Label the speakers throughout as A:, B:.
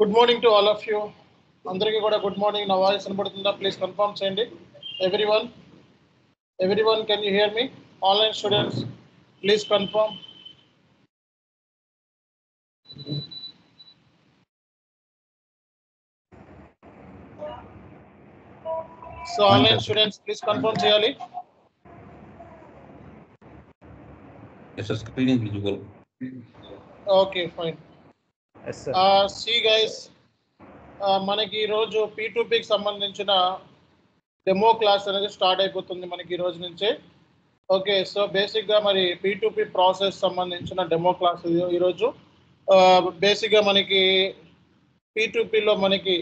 A: Good morning to all of you. Andariki kuda good morning. Na voice వినబడుతుందా? Please confirm చేయండి. Everyone, can you hear me? Online students, please confirm. So online students, please confirm చేయాలి.
B: Yes, sir. Screen is visible.
A: Okay, fine.
C: Yes, sir.
A: See guys, మనకి ఈరోజు P2Pకి సంబంధించిన demo class అనేది start అయిపోతుంది మనకి ఈ రోజు నుంచే. ఓకే, సో బేసిక్గా మరి P2P ప్రాసెస్ సంబంధించిన డెమో క్లాస్ ఈరోజు. బేసిక్గా మనకి P2Pలో మనకి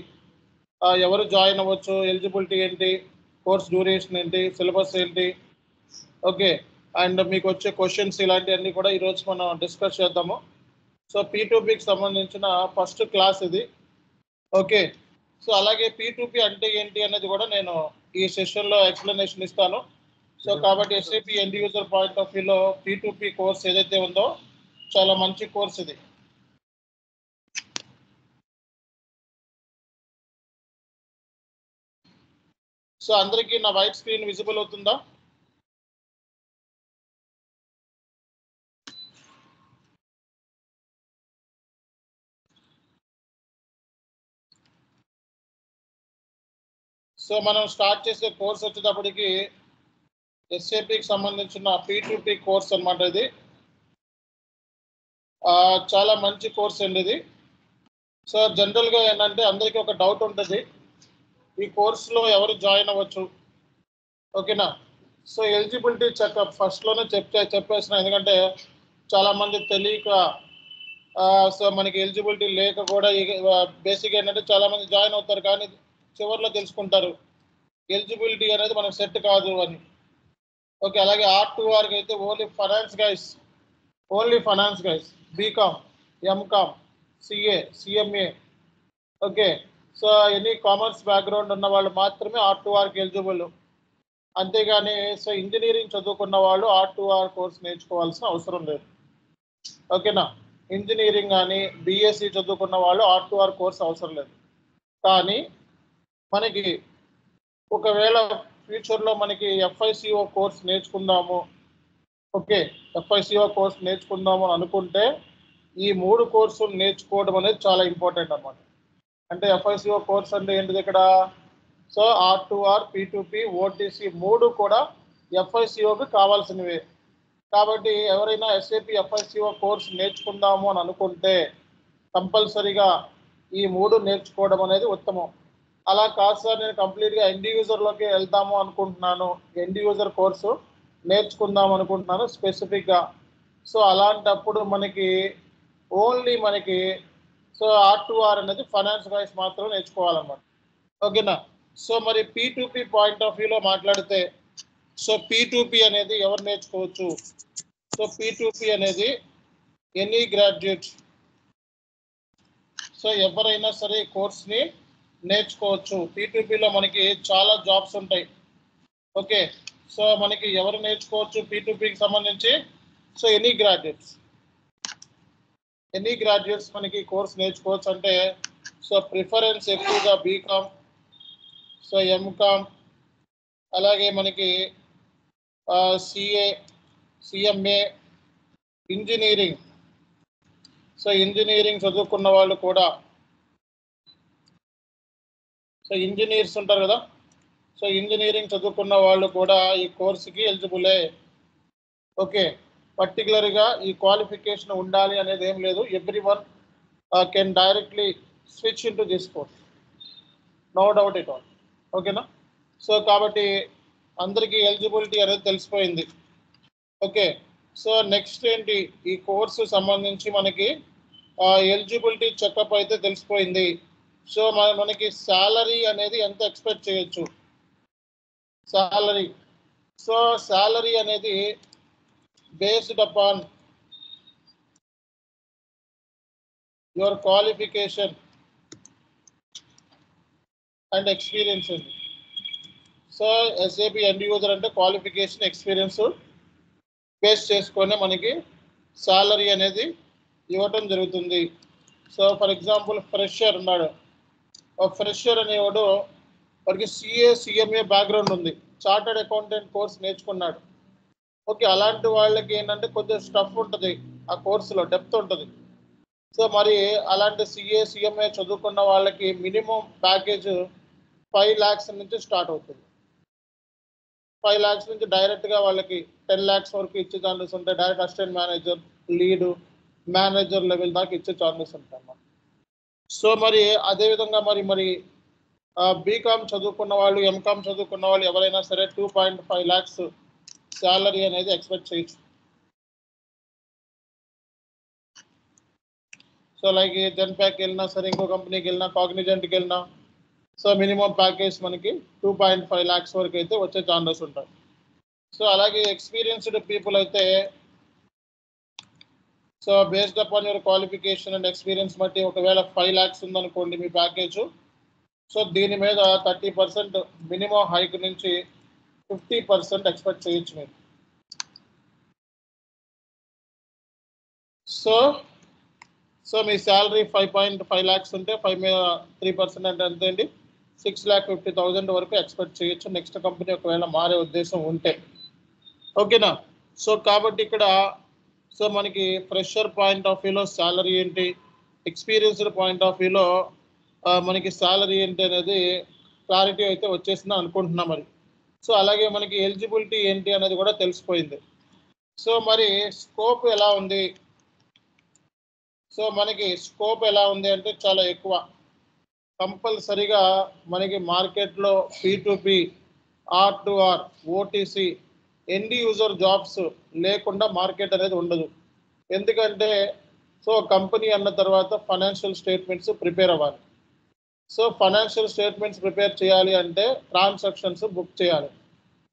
A: ఎవరు జాయిన్ అవ్వచ్చు, ఎలిజిబిలిటీ ఏంటి, కోర్స్ డ్యూరేషన్ ఏంటి, సిలబస్ ఏంటి, ఓకే, అండ్ మీకు వచ్చే క్వశ్చన్స్ ఇలాంటివన్నీ కూడా ఈరోజు మనం డిస్కస్ చేద్దాము. సో P2Pకి సంబంధించిన ఫస్ట్ క్లాస్ ఇది. ఓకే, సో అలాగే P2P అంటే ఏంటి అనేది కూడా నేను ఈ సెషన్లో ఎక్స్ప్లెనేషన్ ఇస్తాను. సో కాబట్టి SAP end user point of వ్యూలో P2P కోర్స్ ఏదైతే ఉందో చాలా మంచి కోర్స్ ఇది. సో అందరికీ నా వైట్ స్క్రీన్ విజిబుల్ అవుతుందా? సో మనం స్టార్ట్ చేసే కోర్స్ వచ్చేటప్పటికి SAPకి సంబంధించిన P2P కోర్స్ అన్నమాట ఇది. చాలా మంచి కోర్స్ అండి ఇది. సో జనరల్గా ఏంటంటే అందరికీ ఒక డౌట్ ఉంటుంది, ఈ కోర్సులో ఎవరు జాయిన్ అవ్వచ్చు, ఓకేనా? సో ఎలిజిబిలిటీ చెకప్ ఫస్ట్లోనే చెప్పేసిన, ఎందుకంటే చాలామంది తెలియక సో మనకి ఎలిజిబిలిటీ లేక కూడా బేసిక్ ఏంటంటే చాలామంది జాయిన్ అవుతారు, కానీ చివరిలో తెలుసుకుంటారు ఎలిజిబిలిటీ అనేది మనకు సెట్ కాదు అని. ఓకే, అలాగే R2Rకి అయితే only finance guys, BCom, MCom, CA, CMA, okay, so any commerce background ఉన్న వాళ్ళు మాత్రమే R2Rకి ఎలిజిబుల్. అంతేగాని సో ఇంజనీరింగ్ చదువుకున్న వాళ్ళు R2R కోర్స్ నేర్చుకోవాల్సిన అవసరం లేదు, ఓకేనా? ఇంజనీరింగ్ కానీ BSc చదువుకున్న వాళ్ళు R2R కోర్స్ అవసరం లేదు. కానీ మనకి ఒకవేళ ఫ్యూచర్లో మనకి FICO కోర్స్ నేర్చుకుందాము, ఓకే, FICO కోర్స్ నేర్చుకుందాము అని అనుకుంటే ఈ 3 కోర్సులు నేర్చుకోవడం అనేది చాలా ఇంపార్టెంట్ అన్నమాట. అంటే FICO కోర్స్ అంటే ఏంటిది ఇక్కడ? సో R2R, P2P, OTC 3 కూడా FICOకి కావాల్సినవే. కాబట్టి ఎవరైనా SAP FICO కోర్స్ నేర్చుకుందాము అని అనుకుంటే కంపల్సరీగా ఈ 3 నేర్చుకోవడం అనేది ఉత్తమం. అలా కాదు సార్, నేను కంప్లీట్గా ఎండ్ యూజర్లోకి వెళ్తాము అనుకుంటున్నాను, ఎండ్ యూజర్ కోర్సు నేర్చుకుందాం అనుకుంటున్నాను స్పెసిఫిక్గా, సో అలాంటప్పుడు మనకి ఓన్లీ సో R2R అనేది ఫైనాన్స్ వైస్ మాత్రం నేర్చుకోవాలన్నమాట, ఓకేనా? సో మరి P2P పాయింట్ ఆఫ్ వ్యూలో మాట్లాడితే సో P2P అనేది ఎవరు నేర్చుకోవచ్చు? సో P2P అనేది ఎనీ గ్రాడ్యుయేట్, సో ఎవరైనా సరే ఈ కోర్స్ని నేర్చుకోవచ్చు. P2Pలో మనకి చాలా జాబ్స్ ఉంటాయి, ఓకే. సో మనకి ఎవరు నేర్చుకోవచ్చు P2Pకి సంబంధించి? సో ఎనీ గ్రాడ్యుయేట్స్ మనకి కోర్స్ నేర్చుకోవచ్చు. అంటే సో ప్రిఫరెన్స్ ఎక్కువగా బీకామ్, సో ఎంకామ్, అలాగే మనకి CA, CMA, engineering, so engineering చదువుకున్న వాళ్ళు కూడా, సో ఇంజనీర్స్ ఉంటారు కదా, సో ఇంజనీరింగ్ చదువుకున్న వాళ్ళు కూడా ఈ కోర్సుకి ఎలిజిబులే, ఓకే. పర్టికులర్గా ఈ క్వాలిఫికేషన్ ఉండాలి అనేది ఏం లేదు, everyone can directly switch in to this course, no doubt at all, ఓకేనా? సో కాబట్టి అందరికీ ఎలిజిబిలిటీ అనేది తెలిసిపోయింది, ఓకే. సో నెక్స్ట్ ఏంటి, ఈ కోర్సు సంబంధించి మనకి ఎలిజిబిలిటీ చెకప్ అయితే తెలిసిపోయింది. సో మనకి శాలరీ అనేది ఎంత ఎక్స్పెక్ట్ చేయొచ్చు? శాలరీ అనేది based upon your qualification and experience అండి. సో SAP ఎండ్ యూజర్ అంటే క్వాలిఫికేషన్, ఎక్స్పీరియన్స్ బేస్ చేసుకొని మనకి శాలరీ అనేది ఇవ్వటం జరుగుతుంది. సో ఫర్ ఎగ్జాంపుల్ ఫ్రెషర్ ఉన్నాడు, ఒక ఫ్రెషర్ అనేవాడు వాడికి సిఏ బ్యాక్గ్రౌండ్ ఉంది, చార్టర్డ్ అకౌంటెంట్ కోర్స్ నేర్చుకున్నాడు. ఓకే, అలాంటి వాళ్ళకి ఏంటంటే కొంచెం స్టఫ్ ఉంటుంది ఆ కోర్సులో, డెప్త్ ఉంటుంది. సో మరి అలాంటి సిఏ చదువుకున్న వాళ్ళకి మినిమం ప్యాకేజ్ 5 lakhs నుంచి స్టార్ట్ అవుతుంది. 5 lakhs నుంచి డైరెక్ట్గా వాళ్ళకి 10 lakhs వరకు ఇచ్చే ఛాన్సెస్ ఉంటాయి. Direct assistant manager, lead, manager level దాకా ఇచ్చే ఛాన్సెస్ ఉంటాయి అన్నమాట. సో మరి అదేవిధంగా మరి బీకామ్ చదువుకున్న వాళ్ళు, ఎంకామ్ చదువుకున్న వాళ్ళు ఎవరైనా సరే 2.5 lakhs శాలరీ అనేది ఎక్స్పెక్ట్ చేయొచ్చు. సో లైక్ జెన్పాక్కి వెళ్ళినా సరే, ఇంకో కంపెనీకి వెళ్ళినా, కాగ్నిజెంట్కి వెళ్ళినా, సో మినిమం ప్యాకేజ్ మనకి 2.5 lakhs వరకు అయితే వచ్చే ఛాన్సెస్ ఉంటాయి. సో అలాగే ఎక్స్పీరియన్స్డ్ పీపుల్ అయితే so based upon your qualification and experience బట్టి ఒకవేళ 5 lakhs ఉందనుకోండి మీ ప్యాకేజ్, సో దీని మీద 30% మినిమం హైక్ నుంచి 50% ఎక్స్పెక్ట్ చేయొచ్చు మీరు. సో మీ శాలరీ 5.5 lakhs ఉంటే 5 మీద 3% అంటే ఎంత అండి, 6,50,000 వరకు ఎక్స్పెక్ట్ చేయొచ్చు నెక్స్ట్ కంపెనీ ఒకవేళ మారే ఉద్దేశం ఉంటే. ఓకేనా? సో కాబట్టి ఇక్కడ సో మనకి ఫ్రెషర్ పాయింట్ ఆఫ్ వ్యూలో శాలరీ ఏంటి, ఎక్స్పీరియన్స్డ్ పాయింట్ ఆఫ్ వ్యూలో మనకి శాలరీ ఏంటి అనేది క్లారిటీ అయితే వచ్చేసింది అనుకుంటున్నాం మరి. సో అలాగే మనకి ఎలిజిబిలిటీ ఏంటి అనేది కూడా తెలిసిపోయింది. సో మరి స్కోప్ ఎలా ఉంది, సో మనకి స్కోప్ ఎలా ఉంది అంటే చాలా ఎక్కువ. కంపల్సరిగా మనకి మార్కెట్లో P2P, R2R, OTC, end user jobs లేకుండా మార్కెట్ అనేది ఉండదు. ఎందుకంటే సో కంపెనీ అన్న తర్వాత ఫైనాన్షియల్ స్టేట్మెంట్స్ ప్రిపేర్ అవ్వాలి. సో ఫైనాన్షియల్ స్టేట్మెంట్స్ ప్రిపేర్ చేయాలి అంటే ట్రాన్సాక్షన్స్ బుక్ చేయాలి,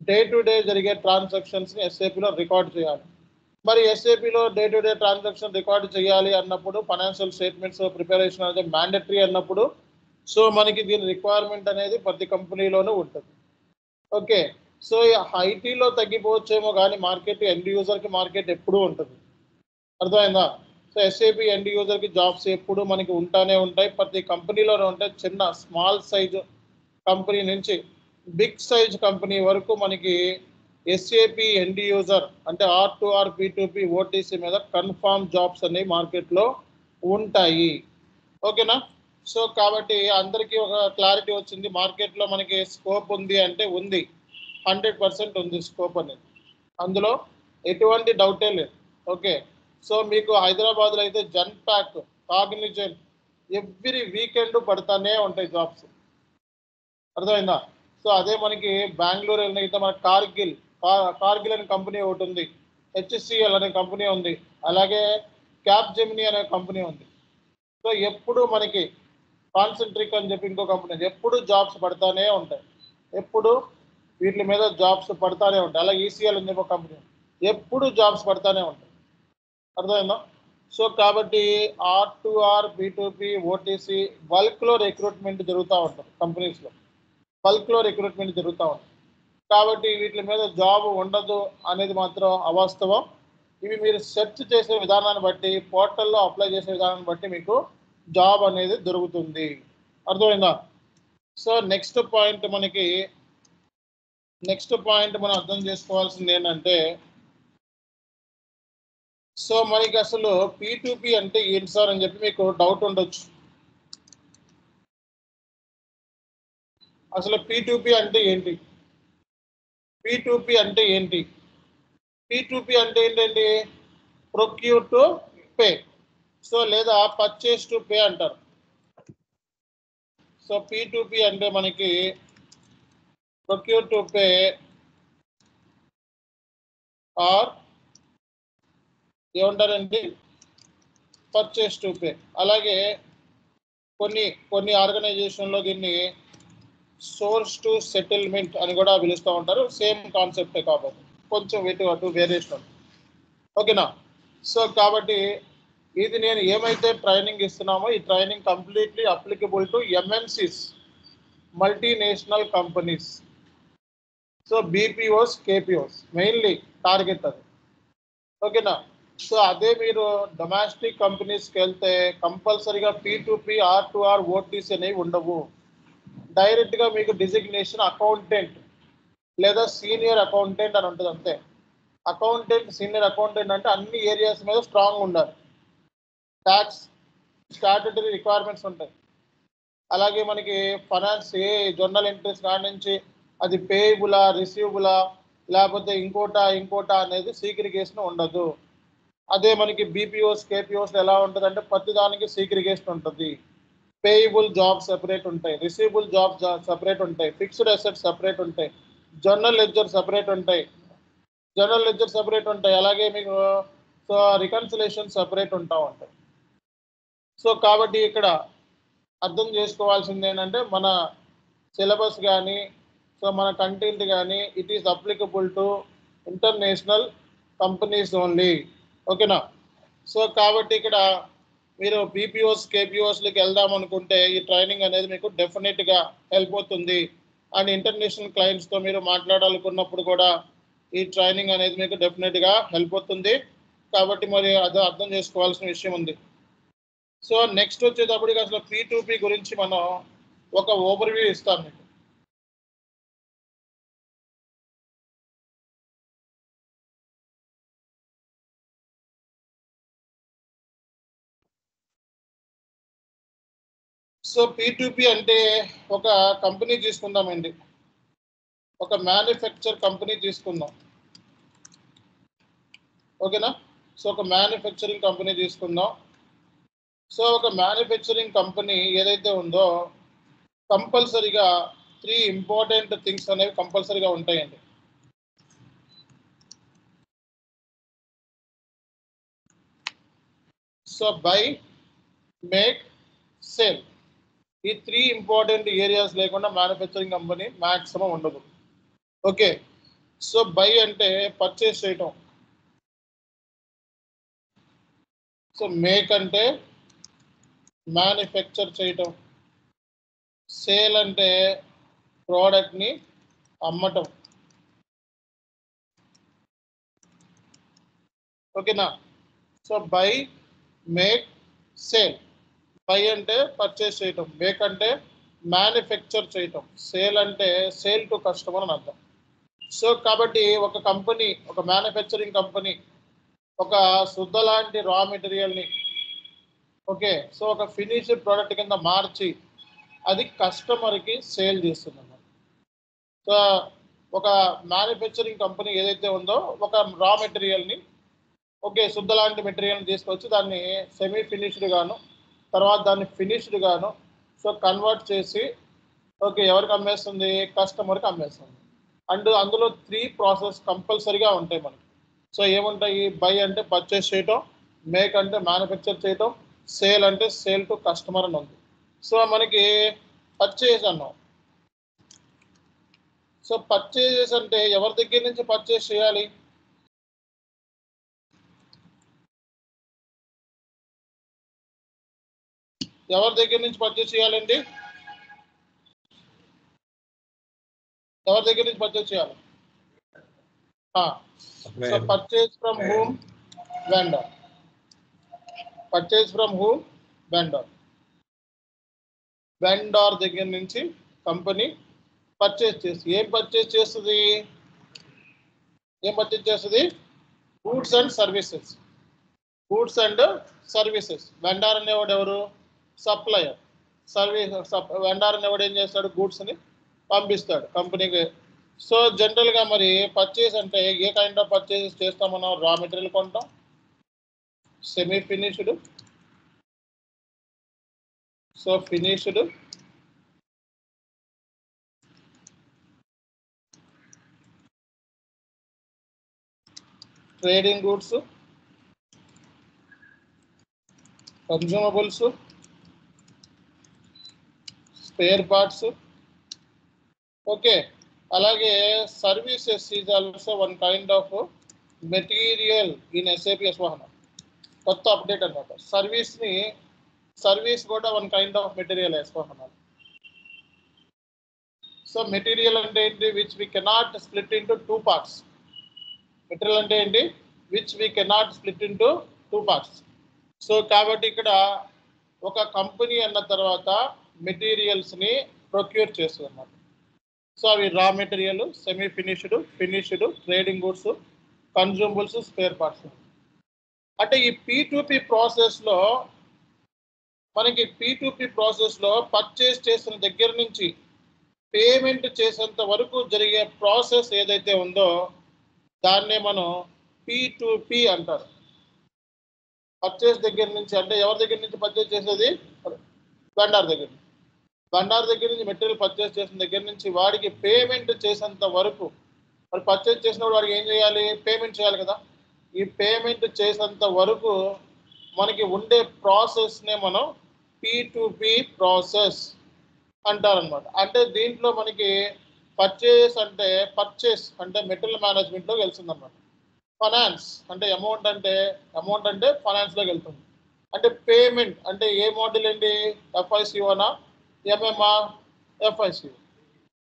A: డే టు డే జరిగే ట్రాన్సాక్షన్స్ని ఎస్ఏపిలో రికార్డ్ చేయాలి. మరి ఎస్ఏపిలో day to day transaction record చేయాలి అన్నప్పుడు ఫైనాన్షియల్ స్టేట్మెంట్స్ ప్రిపరేషన్ అనేది మ్యాండేటరీ అన్నప్పుడు సో మనకి దీని రిక్వైర్మెంట్ అనేది ప్రతి కంపెనీలోనూ ఉంటుంది. ఓకే, సో ఐటీలో తగ్గిపోవచ్చేమో కానీ మార్కెట్ ఎండ్ యూజర్కి మార్కెట్ ఎప్పుడూ ఉంటుంది. అర్థమైందా? సో ఎస్ఏపి ఎండ్ యూజర్కి జాబ్స్ ఎప్పుడు మనకి ఉంటానే ఉంటాయి, ప్రతి కంపెనీలోనే ఉంటాయి. చిన్న స్మాల్ సైజ్ కంపెనీ నుంచి బిగ్ సైజ్ కంపెనీ వరకు మనకి ఎస్ఏపి ఎండ్ యూజర్ అంటే R2R, P2P, OTC మీద కన్ఫామ్ జాబ్స్ అనేవి మార్కెట్లో ఉంటాయి. ఓకేనా? సో కాబట్టి అందరికీ ఒక క్లారిటీ వచ్చింది, మార్కెట్లో మనకి స్కోప్ ఉంది అంటే ఉంది, 100% ఉంది స్కోప్ అనేది, అందులో ఎటువంటి డౌటే లేదు. ఓకే, సో మీకు హైదరాబాద్లో అయితే జెన్పాక్, కాగ్నిజెంట్ ఎవ్రీ వీకెండ్ పడతానే ఉంటాయి జాబ్స్. అర్థమైందా? సో అదే మనకి బెంగళూరు అయితే మన కార్గిల్ అనే కంపెనీ ఒకటి ఉంది, HCL అనే కంపెనీ ఉంది, అలాగే క్యాప్జెమినీ అనే కంపెనీ ఉంది. సో ఎప్పుడు మనకి కాన్సెంట్రిక్ అని చెప్పి ఇంకో కంపెనీ, ఎప్పుడు జాబ్స్ పడతానే ఉంటాయి, ఎప్పుడు వీటి మీద జాబ్స్ పడతానే ఉంటాయి. అలాగే ECL అని చెప్పి ఒక కంపెనీ, ఎప్పుడు జాబ్స్ పడతానే ఉంటాయి. అర్థమైందా? సో కాబట్టి R2R, P2P, OTC బల్క్లో రిక్రూట్మెంట్ జరుగుతూ ఉంటుంది, కంపెనీస్లో బల్క్లో రిక్రూట్మెంట్ జరుగుతూ ఉంటుంది. కాబట్టి వీటి మీద జాబ్ ఉండదు అనేది మాత్రం అవాస్తవం. ఇవి మీరు సెర్చ్ చేసే విధానాన్ని బట్టి, పోర్టల్లో అప్లై చేసే విధానాన్ని బట్టి మీకు జాబ్ అనేది దొరుకుతుంది. అర్థమైందా? సో నెక్స్ట్ పాయింట్ మనం అర్థం చేసుకోవాల్సింది ఏంటంటే సో మనకి అసలు P2P అంటే ఏంటి సార్ అని చెప్పి మీకు డౌట్ ఉండొచ్చు. అసలు P2P అంటే ఏంటి? P2P అంటే ఏంటి? P2P అంటే ఏంటండి? ప్రొక్యూర్ టు పే, సో లేదా పర్చేస్ టు పే అంటారు. సో P2P అంటే మనకి ప్రొక్యూర్ టు పే ఆర్ ఏమంటారండి, పర్చేస్ టు పే. అలాగే కొన్ని ఆర్గనైజేషన్లో దీన్ని సోర్స్ టు సెటిల్మెంట్ అని కూడా పిలుస్తూ ఉంటారు. సేమ్ కాన్సెప్టే కాబట్టి కొంచెం అటు వేరియేషన్. ఓకేనా? సో కాబట్టి ఇది నేను ఏమైతే ట్రైనింగ్ ఇస్తున్నామో ఈ training completely applicable to MNCs, multinational companies. So BPOs, KPOs mainly target అది. ఓకేనా? సో అదే మీరు డొమెస్టిక్ కంపెనీస్కి వెళ్తే కంపల్సరీగా P2P R2R ఓటీసీ అనేవి ఉండవు. డైరెక్ట్గా మీకు డిజిగ్నేషన్ అకౌంటెంట్ లేదా సీనియర్ అకౌంటెంట్ అని ఉంటుంది అంతే. అకౌంటెంట్ సీనియర్ అకౌంటెంట్ అంటే అన్ని ఏరియాస్ మీద స్ట్రాంగ్ ఉండాలి. ట్యాక్స్ స్టాట్యుటరీ రిక్వైర్మెంట్స్ ఉంటాయి. అలాగే మనకి ఫైనాన్స్ జర్నల్ ఎంట్రీస్ కాడి నుంచి అది పేయబులా రిసీవబులా లేకపోతే ఇంకోటా అనేది సీగ్రిగేషన్ ఉండదు. అదే మనకి బీపీఓస్ కేపీఓస్ ఎలా ఉంటుంది అంటే ప్రతి దానికి సీగ్రిగేషన్ ఉంటుంది. పేయబుల్ జాబ్ సెపరేట్ ఉంటాయి, రిసీవబుల్ జాబ్ సెపరేట్ ఉంటాయి, ఫిక్స్డ్ అసెట్స్ సెపరేట్ ఉంటాయి, జర్నల్ లెడ్జర్ సెపరేట్ ఉంటాయి, అలాగే మీకు సో రికన్సిలేషన్ సెపరేట్ ఉంటాయి. సో కాబట్టి ఇక్కడ అర్థం చేసుకోవాల్సింది ఏంటంటే మన సిలబస్ కానీ సో మన కంటెంట్ కానీ it is applicable to international companies only. ఓకేనా? సో కాబట్టి ఇక్కడ మీరు బీపీఓస్ కేపీఓస్లకి వెళ్దాం అనుకుంటే ఈ ట్రైనింగ్ అనేది మీకు డెఫినెట్గా హెల్ప్ అవుతుంది. అండ్ ఇంటర్నేషనల్ క్లయింట్స్తో మీరు మాట్లాడాలనుకున్నప్పుడు కూడా ఈ ట్రైనింగ్ అనేది మీకు డెఫినెట్గా హెల్ప్ అవుతుంది. కాబట్టి మరి అది అర్థం చేసుకోవాల్సిన విషయం ఉంది. సో నెక్స్ట్ వచ్చేటప్పటికి అసలు P2P గురించి మనం ఒక ఓవర్వ్యూ ఇస్తాం మీకు. సో P2P అంటే ఒక కంపెనీ తీసుకుందామండి, ఒక మ్యానుఫ్యాక్చర్ కంపెనీ తీసుకుందాం. ఓకేనా? సో ఒక మ్యానుఫ్యాక్చరింగ్ కంపెనీ తీసుకుందాం. సో ఒక మ్యానుఫ్యాక్చరింగ్ కంపెనీ ఏదైతే ఉందో కంపల్సరీగా 3 ఇంపార్టెంట్ థింగ్స్ అనేవి కంపల్సరీగా ఉంటాయండి. సో బై, మేక్, సేల్, ఈ 3 ఇంపార్టెంట్ ఏరియాస్ లేకుండా మ్యానుఫ్యాక్చరింగ్ కంపెనీ మ్యాక్సిమం ఉండదు. ఓకే, సో బై అంటే పర్చేస్ చేయటం, సో మేక్ అంటే మ్యానుఫ్యాక్చర్ చేయటం, సేల్ అంటే ప్రోడక్ట్ని అమ్మటం. ఓకేనా? So by, make, sale. By అంటే పర్చేస్ చేయటం, మేక్ అంటే మ్యానుఫ్యాక్చర్ చేయటం, సేల్ అంటే సేల్ టు కస్టమర్ అని అర్థం. సో కాబట్టి ఒక కంపెనీ, ఒక మ్యానుఫ్యాక్చరింగ్ కంపెనీ ఒక శుద్ధ లాంటి రా మెటీరియల్ని ఓకే సో ఒక ఫినిష్డ్ ప్రోడక్ట్ కింద మార్చి అది కస్టమర్కి సేల్ చేస్తుంది అన్నమాట. సో ఒక మ్యానుఫ్యాక్చరింగ్ కంపెనీ ఏదైతే ఉందో ఒక రా మెటీరియల్ని ఓకే శుద్ధ లాంటి మెటీరియల్ని తీసుకొచ్చి దాన్ని సెమీ ఫినిష్డ్ గాను తర్వాత దాన్ని ఫినిష్డ్ గాను సో కన్వర్ట్ చేసి ఓకే ఎవరికి అమ్మేస్తుంది? కస్టమర్కి అమ్మేస్తుంది. అండ్ అందులో 3 ప్రాసెస్ కంపల్సరీగా ఉంటాయి మనకి. సో ఏముంటాయి? బై అంటే పర్చేస్ చేయటం, మేక్ అంటే మ్యానుఫ్యాక్చర్ చేయటం, సేల్ అంటే సేల్ టు కస్టమర్ అని ఉంది. సో మనకి పర్చేస్ అన్నాం. సో పర్చేజెస్ అంటే ఎవరి దగ్గర నుంచి పర్చేస్ చేయాలి? ఎవరి దగ్గర నుంచి పర్చేస్ చేయాలండి? ఎవరి దగ్గర నుంచి పర్చేస్ చేయాలి? So purchase from whom? Vendor. Purchase from whom? Vendor. Vendor దగ్గర నుంచి కంపెనీ పర్చేస్ చేసి ఏం పర్చేస్ చేస్తుంది? Goods and services. Goods and services. Vendor అనేవాడు ఎవరు? సప్లయర్. వెండర్ అనేవాడు ఏం చేస్తాడు? గూడ్స్ని పంపిస్తాడు కంపెనీకి. సో జనరల్గా మరి పర్చేస్ అంటే ఏ కైండ్ ఆఫ్ పర్చేసెస్ చేస్తాం మనం? రా మెటీరియల్ కొంటాం, semi finished, so finished, trading goods, consumables, spare parts. Okay అలాగే services is also one kind of material in SAP S/4HANA. కొత్త అప్డేట్ అనమాట. సర్వీస్ కూడా one kind of material S/4HANA. So material అంటే ఏంటి? Which we cannot split into 2 parts. Material అంటే ఏంటి? Which we cannot split into 2 parts. So కాబట్టి ఇక్కడ ఒక కంపెనీ అన్న తర్వాత మెటీరియల్స్ని ప్రొక్యూర్ చేస్తుంది అన్నమాట. సో అవి raw material, semi finished, finished, trading goods, consumables, spare parts. అంటే ఈ P2P ప్రాసెస్లో మనకి ప్రాసెస్లో పర్చేస్ చేసిన దగ్గర నుంచి పేమెంట్ చేసేంత వరకు జరిగే ప్రాసెస్ ఏదైతే ఉందో దాన్నే మనం P2P అంటారు. పర్చేస్ దగ్గర నుంచి అంటే ఎవరి దగ్గర నుంచి పర్చేస్ చేసేది? వెండార్ దగ్గర నుంచి. వెండార్ దగ్గర నుంచి మెటీరియల్ పర్చేస్ చేసిన దగ్గర నుంచి వాడికి పేమెంట్ చేసేంత వరకు, మరి పర్చేస్ చేసినప్పుడు వాడికి ఏం చేయాలి? పేమెంట్ చేయాలి కదా. ఈ పేమెంట్ చేసేంత వరకు మనకి ఉండే ప్రాసెస్నే మనం P2P ప్రాసెస్ అంటారనమాట. అంటే దీంట్లో మనకి పర్చేస్ అంటే మెటీరియల్ మేనేజ్మెంట్లోకి వెళ్తుంది అనమాట. ఫైనాన్స్ అంటే అమౌంట్ అంటే ఫైనాన్స్లోకి వెళ్తుంది. అంటే పేమెంట్ అంటే ఏ మోడల్ ఏంటి? FICOనా, MMA? FICO.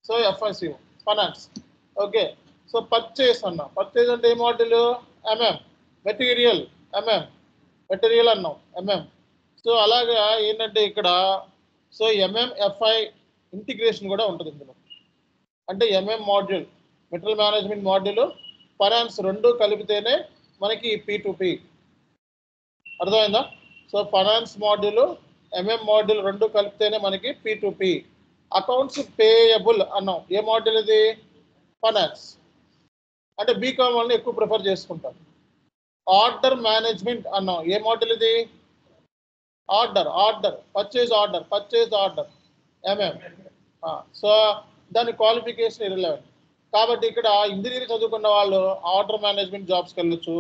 A: So FICO finance. Okay. So purchase అంటే ఏ మోడల్? మెటీరియల్ అన్నాం. సో అలాగా ఏంటంటే ఇక్కడ సో MMFI ఇంటిగ్రేషన్ కూడా ఉంటుంది ఇందులో. అంటే module, material management module, finance రెండు కలిపితేనే మనకి P2P. అర్థమైందా? సో ఫైనాన్స్ మాడ్యూల్, మాడ్యూల్ రెండు కలిపితేనే మనకి P2P. అకౌంట్స్ పేయబుల్ అన్నాం. ఏ మాడ్యూల్ ఇది? ఫైనాన్స్. అంటే బీకామ్ వాళ్ళని ఎక్కువ ప్రిఫర్ చేసుకుంటాం. ఆర్డర్ మేనేజ్మెంట్ అన్నాం. ఏ మాడ్యూల్ ఇది? పర్చేజ్ ఆర్డర్ సో దాని క్వాలిఫికేషన్ ఇర్రెలెవెంట్. కాబట్టి ఇక్కడ ఇంజనీరింగ్ చదువుకున్న వాళ్ళు ఆర్డర్ మేనేజ్మెంట్ జాబ్స్కి వెళ్ళొచ్చు,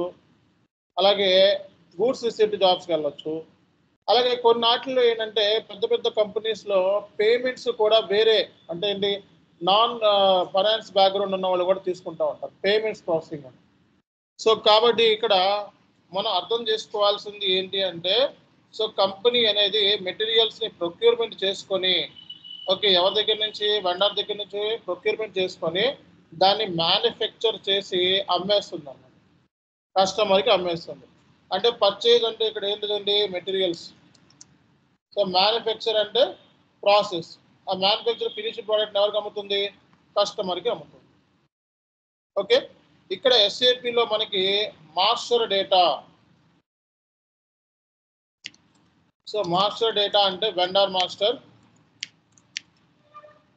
A: అలాగే గూడ్స్ రిసీప్ట్ జాబ్స్కి వెళ్ళొచ్చు. అలాగే కొన్నాటిలో ఏంటంటే పెద్ద కంపెనీస్లో పేమెంట్స్ కూడా వేరే అంటే ఏంటి నాన్ ఫైనాన్స్ బ్యాక్గ్రౌండ్ ఉన్న వాళ్ళు కూడా తీసుకుంటూ ఉంటారు పేమెంట్స్ ప్రాసెసింగ్ అని. సో కాబట్టి ఇక్కడ మనం అర్థం చేసుకోవాల్సింది ఏంటి అంటే సో కంపెనీ అనేది మెటీరియల్స్ని ప్రొక్యూర్మెంట్ చేసుకొని ఓకే ఎవరి దగ్గర నుంచి? వెండర్ దగ్గర నుంచి ప్రొక్యూర్మెంట్ చేసుకొని దాన్ని మ్యానుఫ్యాక్చర్ చేసి అమ్మేస్తుంది అన్నమాట, కస్టమర్కి అమ్మేస్తుంది. అంటే పర్చేజ్ అంటే ఇక్కడ ఏంటిదండి? మెటీరియల్స్. సో మ్యానుఫ్యాక్చర్ అంటే ప్రాసెస్. ఆ మ్యానుఫ్యాక్చర్ ఫినిష్డ్ ప్రోడక్ట్ ఎవరికి అమ్ముతుంది? కస్టమర్కి అమ్ముతుంది. ఓకే. ఇక్కడ SAPలో మనకి master data. So master data అంటే వెండర్ మాస్టర్,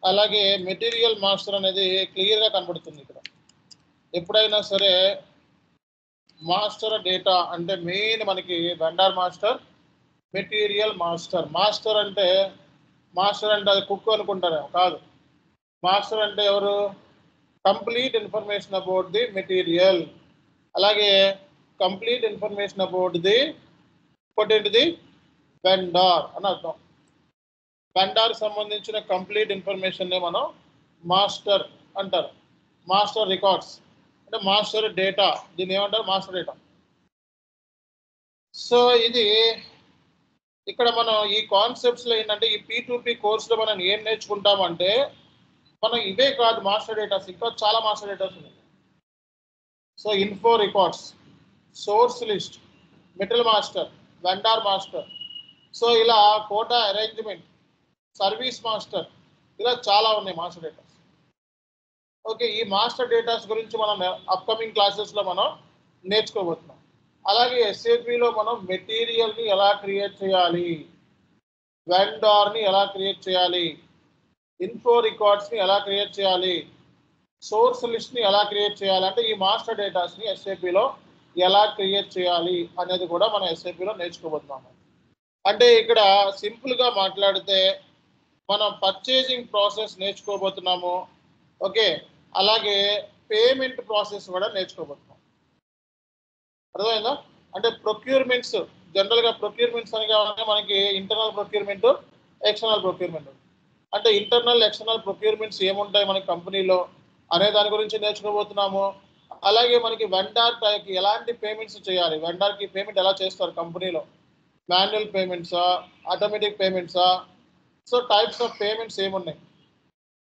A: అలాగే మెటీరియల్ మాస్టర్ అనేది క్లియర్గా కనబడుతుంది ఇక్కడ. ఎప్పుడైనా సరే మాస్టర్ డేటా అంటే మెయిన్ మనకి vendor master, material master. Master అంటే అది కుక్ అనుకుంటారా? కాదు. మాస్టర్ అంటే ఎవరు? Complete information about the material, అలాగే కంప్లీట్ ఇన్ఫర్మేషన్ అబౌట్ ది ఏంటిది? వెండార్ అని అర్థం. వెండార్ సంబంధించిన కంప్లీట్ ఇన్ఫర్మేషన్నే మనం మాస్టర్ అంటారు. మాస్టర్ రికార్డ్స్ అంటే మాస్టర్ డేటా. దీన్ని ఏమంటారు? Master data. సో ఇది ఇక్కడ మనం ఈ కాన్సెప్ట్స్లో ఏంటంటే ఈ P2P కోర్సులో మనం ఏం నేర్చుకుంటామంటే మనం ఇవే కాదు మాస్టర్ డేటాస్, ఇంకా చాలా మాస్టర్ డేటాస్ ఉన్నాయి. So info records, source list, material master, vendor master, so ఇలా కోటా అరేంజ్మెంట్, సర్వీస్ మాస్టర్, ఇలా చాలా ఉన్నాయి మాస్టర్ డేటాస్. ఓకే. ఈ మాస్టర్ డేటాస్ గురించి మనం అప్కమింగ్ క్లాసెస్లో మనం నేర్చుకోబోతున్నాం. అలాగే SAPలో మనం మెటీరియల్ని ఎలా క్రియేట్ చేయాలి, వెండార్ని ఎలా క్రియేట్ చేయాలి, ఇన్ఫో రికార్డ్స్ని ఎలా క్రియేట్ చేయాలి, సోర్స్ లిస్ట్ని ఎలా క్రియేట్ చేయాలి, అంటే ఈ మాస్టర్ డేటాస్ని SAPలో ఎలా క్రియేట్ చేయాలి అనేది కూడా మనం SAPలో నేర్చుకోబోతున్నాము. అంటే ఇక్కడ సింపుల్గా మాట్లాడితే మనం పర్చేజింగ్ ప్రాసెస్ నేర్చుకోబోతున్నాము. ఓకే. అలాగే పేమెంట్ ప్రాసెస్ కూడా నేర్చుకోబోతున్నాం. అర్థమైందా? అంటే ప్రొక్యూర్మెంట్స్ జనరల్గా ప్రొక్యూర్మెంట్స్ అనగా మనకి ఇంటర్నల్ ప్రొక్యూర్మెంట్, ఎక్స్టర్నల్ ప్రొక్యూర్మెంట్. అంటే ఇంటర్నల్ ఎక్స్టర్నల్ ప్రొక్యూర్మెంట్స్ ఏముంటాయి మన కంపెనీలో అనే దాని గురించి నేర్చుకోబోతున్నాము. అలాగే మనకి వెండార్కి ఎలాంటి పేమెంట్స్ చేయాలి, వెండార్కి పేమెంట్ ఎలా చేస్తారు కంపెనీలో, మాన్యువల్ పేమెంట్సా, ఆటోమేటిక్ పేమెంట్సా, సో టైప్స్ ఆఫ్ పేమెంట్స్ ఏమున్నాయి.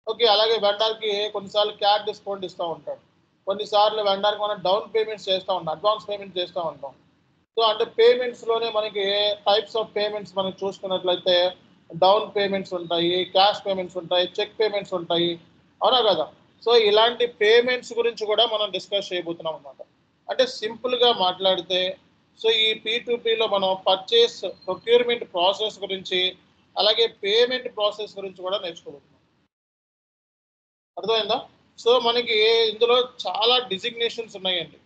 A: ఓకే. అలాగే వెండార్కి కొన్నిసార్లు క్యాష్ డిస్కౌంట్ ఇస్తూ ఉంటాడు. కొన్నిసార్లు వెండర్కి మనం డౌన్ పేమెంట్స్ చేస్తూ ఉంటాం, అడ్వాన్స్ పేమెంట్ చేస్తూ ఉంటాం. సో అంటే పేమెంట్స్లోనే మనకి టైప్స్ ఆఫ్ పేమెంట్స్ మనం చూసుకున్నట్లయితే డౌన్ పేమెంట్స్ ఉంటాయి, క్యాష్ పేమెంట్స్ ఉంటాయి, చెక్ పేమెంట్స్ ఉంటాయి, అవునా కదా? సో ఇలాంటి పేమెంట్స్ గురించి కూడా మనం డిస్కస్ చేయబోతున్నాం అన్నమాట. అంటే సింపుల్గా మాట్లాడితే సో ఈ P2Pలో మనం పర్చేస్ ప్రొక్యూర్మెంట్ ప్రాసెస్ గురించి అలాగే పేమెంట్ ప్రాసెస్ గురించి కూడా నేర్చుకోబోతున్నాం. అర్థమైందా? సో మనకి ఇందులో చాలా డిజిగ్నేషన్స్ ఉన్నాయండి.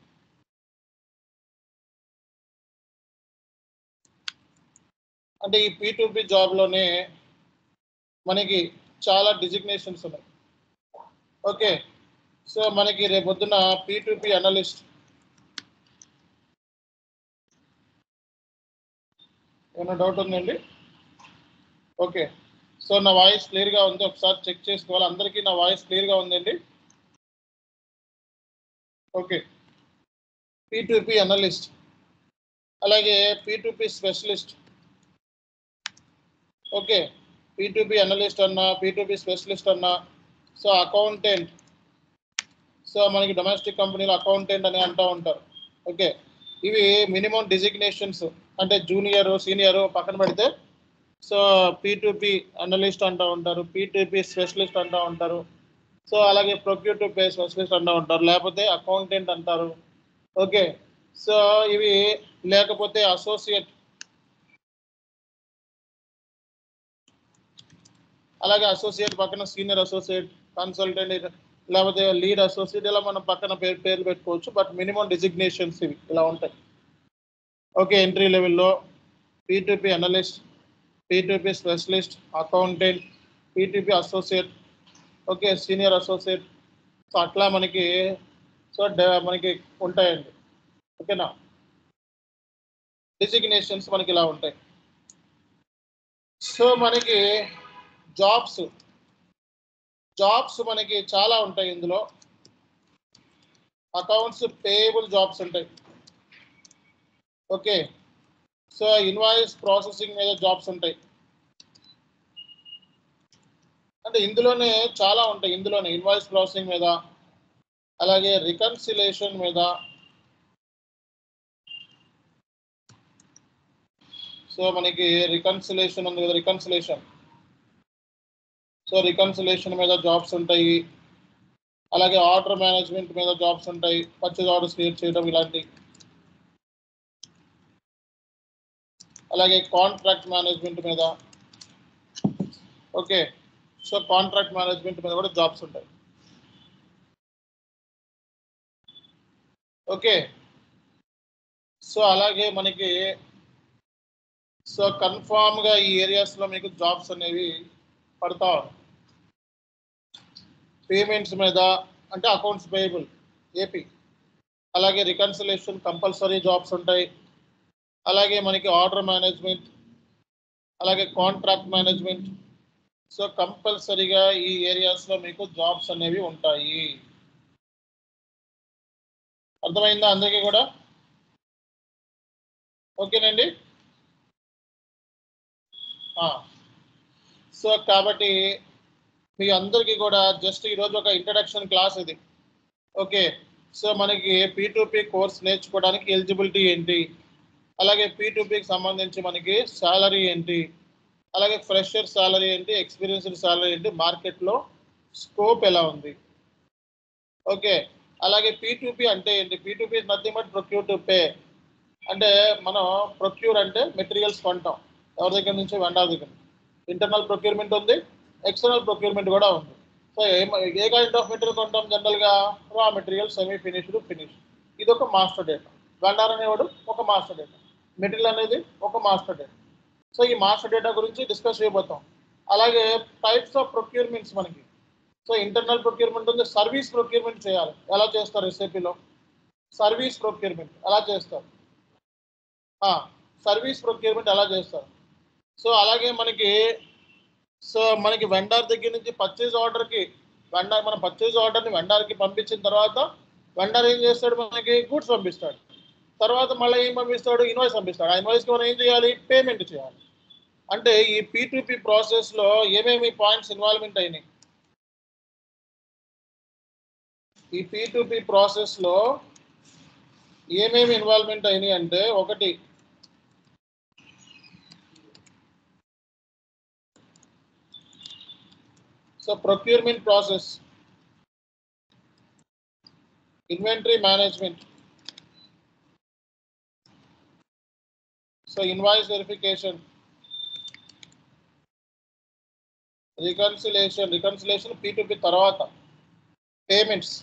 A: అంటే ఈ P2P జాబ్లోనే మనకి చాలా డిజిగ్నేషన్స్ ఉన్నాయి. ఓకే, సో మనకి రేపొద్దున P2P అనలిస్ట్, ఏమైనా డౌట్ ఉందండి? ఓకే, సో నా వాయిస్ క్లియర్గా ఉంది, ఒకసారి చెక్ చేసుకోవాలి. అందరికీ నా వాయిస్ క్లియర్గా ఉందండి? ఓకే, P2P అనలిస్ట్ అలాగే P2P specialist. Okay, P2P analyst అన్నా, P2P స్పెషలిస్ట్ అన్నా, సో అకౌంటెంట్, సో మనకి డొమెస్టిక్ కంపెనీలో అకౌంటెంట్ అని అంటూ ఉంటారు. ఓకే, ఇవి మినిమం డిజిగ్నేషన్స్. అంటే జూనియర్ సీనియర్ పక్కన పెడితే సో P2P అనలిస్ట్ అంటూ ఉంటారు, P2P స్పెషలిస్ట్ అంటూ ఉంటారు, సో అలాగే ప్రొక్యూర్ టు పే స్పెషలిస్ట్ అంటూ ఉంటారు, లేకపోతే అకౌంటెంట్ అంటారు. ఓకే, సో ఇవి లేకపోతే అసోసియేట్, అలాగే అసోసియేట్ పక్కన సీనియర్ అసోసియేట్, కన్సల్టెంట్, లేకపోతే లీడ్ అసోసియేట్, ఇలా మనం పక్కన పేర్లు పెట్టుకోవచ్చు. బట్ మినిమం డిజిగ్నేషన్స్ ఇవి ఇలా ఉంటాయి. ఓకే, ఎంట్రీ లెవెల్లో P2P analyst, P2P specialist, accountant, P2P associate, okay senior associate, so అట్లా మనకి సో మనకి ఉంటాయండి. ఓకేనా, డిజిగ్నేషన్స్ మనకి ఇలా ఉంటాయి. సో మనకి జాబ్స్ మనకి చాలా ఉంటాయి. ఇందులో అకౌంట్స్ పేయబుల్ జాబ్స్ ఉంటాయి. ఓకే, సో ఇన్వాయిస్ ప్రాసెసింగ్ మీద జాబ్స్ ఉంటాయి. అంటే ఇందులోనే చాలా ఉంటాయి. ఇందులోనే ఇన్వాయిస్ ప్రాసెసింగ్ మీద, అలాగే రికన్సిలేషన్ మీద, సో మనకి రికన్సిలేషన్ ఉంది కదా, రికన్సిలేషన్ మీద జాబ్స్ ఉంటాయి. అలాగే ఆర్డర్ మేనేజ్మెంట్ మీద జాబ్స్ ఉంటాయి, పర్చేజ్ ఆర్డర్స్ క్రియేట్ చేయడం ఇలాంటి. అలాగే కాంట్రాక్ట్ మేనేజ్మెంట్ మీద, ఓకే, సో కాంట్రాక్ట్ మేనేజ్మెంట్ మీద కూడా జాబ్స్ ఉంటాయి. ఓకే, సో అలాగే మనకి సో కన్ఫామ్గా ఈ ఏరియాస్లో మీకు జాబ్స్ అనేవి పడతా ఉన్నాయి. పేమెంట్స్ మీద అంటే అకౌంట్స్ పేయబుల్ ఏపీ, అలాగే రికన్సిలేషన్ కంపల్సరీ జాబ్స్ ఉంటాయి. అలాగే మనకి ఆర్డర్ మేనేజ్మెంట్, అలాగే కాంట్రాక్ట్ మేనేజ్మెంట్, సో కంపల్సరీగా ఈ ఏరియాస్లో మీకు జాబ్స్ అనేవి ఉంటాయి. అర్థమైందా అందరికీ కూడా? ఓకేనండి. సో కాబట్టి మీ అందరికీ కూడా జస్ట్ ఈరోజు ఒక ఇంట్రడక్షన్ క్లాస్ ఇది. ఓకే, సో మనకి P2P కోర్స్ నేర్చుకోవడానికి ఎలిజిబిలిటీ ఏంటి, అలాగే P2Pకి సంబంధించి మనకి శాలరీ ఏంటి, అలాగే ఫ్రెషర్ శాలరీ ఏంటి, ఎక్స్పీరియన్స్డ్ శాలరీ ఏంటి, మార్కెట్లో స్కోప్ ఎలా ఉంది. ఓకే, అలాగే P2P అంటే ఏంటి? P2P is nothing but procure to pay. అంటే మనం ప్రొక్యూర్ అంటే మెటీరియల్స్ కొంటాం ఎవరి దగ్గర నుంచి? వెండర్ దగ్గర. ఇంటర్నల్ ప్రొక్యూర్మెంట్ ఉంది, ఎక్స్టర్నల్ ప్రొక్యూర్మెంట్ కూడా ఉంది. So A kind of material కొంటాం జనరల్గా? Raw material, semi finished, finish. ఇది ఒక మాస్టర్ డేటా. వెండర్ అనేవాడు ఒక మాస్టర్ డేటా, మెటీరియల్ అనేది ఒక మాస్టర్ డేటా. సో ఈ మాస్టర్ డేటా గురించి డిస్కస్ చేయబోతాం. అలాగే టైప్స్ ఆఫ్ ప్రొక్యూర్మెంట్స్ మనకి. సో ఇంటర్నల్ ప్రొక్యూర్మెంట్ ఉంది, సర్వీస్ ప్రొక్యూర్మెంట్ చేయాలి. ఎలా చేస్తారు SAPలో? సర్వీస్ ప్రొక్యూర్మెంట్ ఎలా చేస్తారు? సర్వీస్ ప్రొక్యూర్మెంట్ ఎలా చేస్తారు? సో అలాగే మనకి వెండర్ దగ్గర నుంచి పర్చేజ్ ఆర్డర్కి, మన పర్చేజ్ ఆర్డర్ని వెండర్కి పంపించిన తర్వాత వెండర్ ఏం చేస్తాడు? మనకి గూడ్స్ పంపిస్తాడు. తర్వాత మళ్ళీ ఏం పంపిస్తాడు? ఇన్వాయిస్ పంపిస్తాడు. ఆ ఇన్వాయిస్కి మనం ఏం చేయాలి? పేమెంట్ చేయాలి. అంటే ఈ P2P ప్రాసెస్లో ఏమేమి పాయింట్స్ ఇన్వాల్వ్మెంట్ అయినాయి? ఈ P2P ప్రాసెస్లో ఏమేమి ఇన్వాల్వ్మెంట్ అయినాయి అంటే, ఒకటి so procurement process, inventory management, so invoice verification, reconciliation P2P తర్వాత, పేమెంట్స్,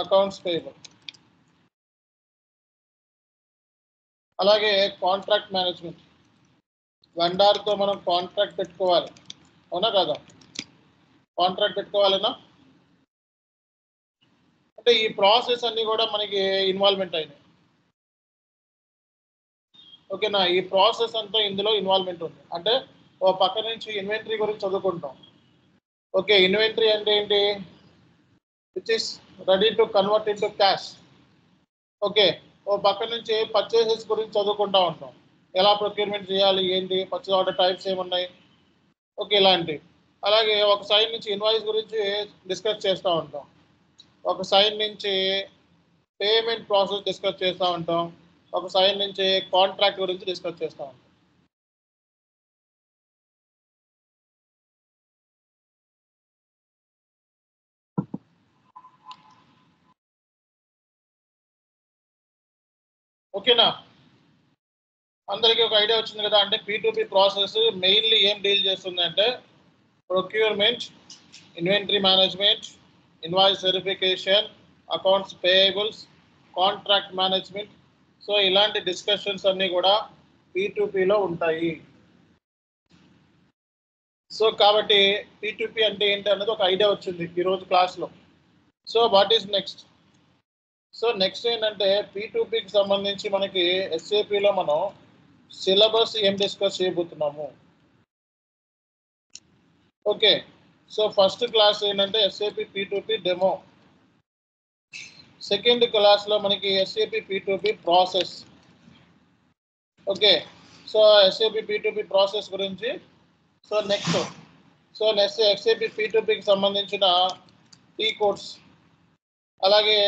A: అకౌంట్స్ పేయబుల్, అలాగే కాంట్రాక్ట్ మేనేజ్మెంట్, వెండార్తో మనం కాంట్రాక్ట్ పెట్టుకోవాలి, అవునా కదా? కాంట్రాక్ట్ పెట్టుకోవాలన్నా అంటే ఈ ప్రాసెస్ అన్ని కూడా మనకి ఇన్వాల్వ్మెంట్ అయినాయి. ఓకేనా? ఈ ప్రాసెస్ అంతా ఇందులో ఇన్వాల్వ్మెంట్ ఉంది. అంటే ఓ పక్క నుంచి ఇన్వెంటరీ గురించి చదువుకుంటాం. ఓకే, ఇన్వెంటరీ అంటే ఏంటి? Which is ready to convert into cash. Okay, ఓ పక్క నుంచి పర్చేసెస్ గురించి చదువుకుంటా ఉంటాం. ఎలా ప్రొక్యూర్మెంట్ చేయాలి, ఏంటి, పర్చేస్ ఆర్డర్ టైప్స్ ఏమున్నాయి, ఓకే ఇలాంటివి. అలాగే ఒక సైడ్ నుంచి ఇన్వాయిస్ గురించి డిస్కస్ చేస్తూ ఉంటాం. ఒక సైడ్ నుంచి పేమెంట్ ప్రాసెస్ డిస్కస్ చేస్తూ ఉంటాం. ఒక సైడ్ నుంచి కాంట్రాక్ట్ గురించి డిస్కస్ చేస్తూ ఉంటాం. ఓకేనా? అందరికీ ఒక ఐడియా వచ్చింది కదా? అంటే P2P ప్రాసెస్ మెయిన్లీ ఏం డీల్ చేస్తుంది అంటే procurement, inventory management, invoice verification, accounts payables, contract management. So ఇలాంటి డిస్కషన్స్ అన్నీ కూడా P2Pలో ఉంటాయి. సో కాబట్టి P2P అంటే ఏంటి అన్నది ఒక ఐడియా వచ్చింది ఈరోజు క్లాస్లో. So what is next? So next ఏంటంటే P2Pకి సంబంధించి మనకి SAPలో మనం సిలబస్ ఏం డిస్కస్ చేయబోతున్నాము. ఓకే, సో ఫస్ట్ క్లాస్ ఏంటంటే SAP P2P డెమో. సెకండ్ క్లాస్లో మనకి SAP P2P process. Okay, so SAP P2P process గురించి. సో నెక్స్ట్ SAP P2Pకి సంబంధించిన టీ కోడ్స్, అలాగే